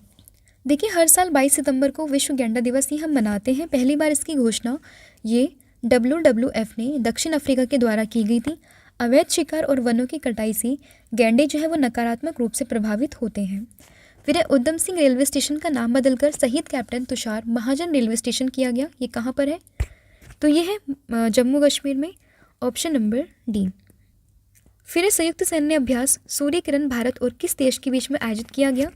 देखिए हर साल 22 सितंबर को विश्व गैंडा दिवस ही हम मनाते हैं। पहली बार इसकी घोषणा ये WWF ने दक्षिण अफ्रीका के द्वारा की गई थी। अवैध शिकार और वनों की कटाई से गैंडे जो है वो नकारात्मक रूप से प्रभावित होते हैं। फिर उधम सिंह रेलवे स्टेशन का नाम बदलकर शहीद कैप्टन तुषार महाजन रेलवे स्टेशन किया गया। ये कहाँ पर है, तो ये है जम्मू कश्मीर में। Option number D. फिर संयुक्त सैन्य अभ्यास सूर्य किरण भारत और किस देश के बीच में आयोजित किया गया,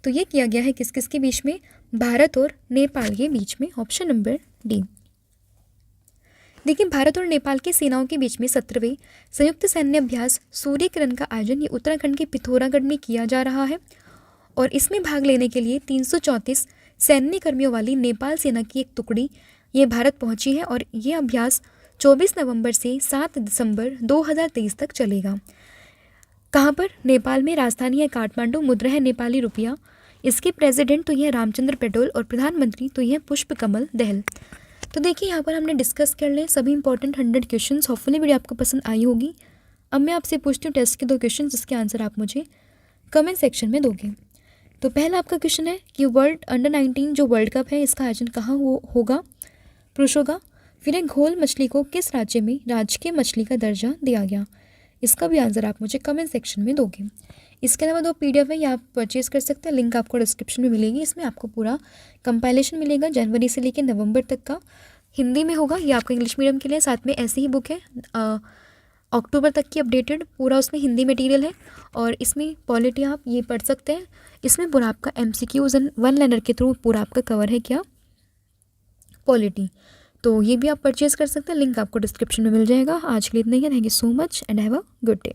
तो ये किया गया है किस किस के बीच में, भारत और नेपाल के बीच में। Option number D. देखिए भारत और नेपाल की सेनाओं के बीच में 17वें संयुक्त सैन्य अभ्यास सूर्य किरण का आयोजन ये उत्तराखंड के पिथौरागढ़ में किया जा रहा है और इसमें भाग लेने के लिए 334 सैन्य कर्मियों वाली नेपाल सेना की एक टुकड़ी ये भारत पहुंची है और ये अभ्यास 24 नवंबर से 7 दिसंबर 2023 तक चलेगा। कहाँ पर, नेपाल में। राजधानी है काठमांडू, मुद्रा है नेपाली रुपया। इसके प्रेसिडेंट तो यह रामचंद्र पटेल और प्रधानमंत्री तो यह पुष्प कमल दहल। तो देखिए यहाँ पर हमने डिस्कस कर लें सभी इंपॉर्टेंट 100 क्वेश्चंस। होपफुली वीडियो आपको पसंद आई होगी। अब मैं आपसे पूछती हूँ टेस्ट के 2 क्वेश्चन जिसके आंसर आप मुझे कमेंट सेक्शन में दोगे। तो पहला आपका क्वेश्चन है कि वर्ल्ड अंडर-19 जो वर्ल्ड कप है इसका आयोजन कहाँ होगा, पुरुषों का। फिर घोल मछली को किस राज्य में राजकीय मछली का दर्जा दिया गया, इसका भी आंसर आप मुझे कमेंट सेक्शन में दोगे। इसके अलावा 2 PDF है, ये आप परचेज़ कर सकते हैं, लिंक आपको डिस्क्रिप्शन में मिलेगी। इसमें आपको पूरा कंपाइलेशन मिलेगा जनवरी से लेकर नवंबर तक का, हिंदी में होगा। ये आपको इंग्लिश मीडियम के लिए, साथ में ऐसी ही बुक है अक्टूबर तक की अपडेटेड, पूरा उसमें हिंदी मटेरियल है और इसमें पॉलिटी आप ये पढ़ सकते हैं। इसमें पूरा आपका MCQs एंड 1 लाइनर के थ्रू पूरा आपका कवर है क्या, पॉलिटी। तो ये भी आप परचेज़ कर सकते हैं, लिंक आपको डिस्क्रिप्शन में मिल जाएगा। आज के लिए इतना ही है। Thank you so much and have a good day.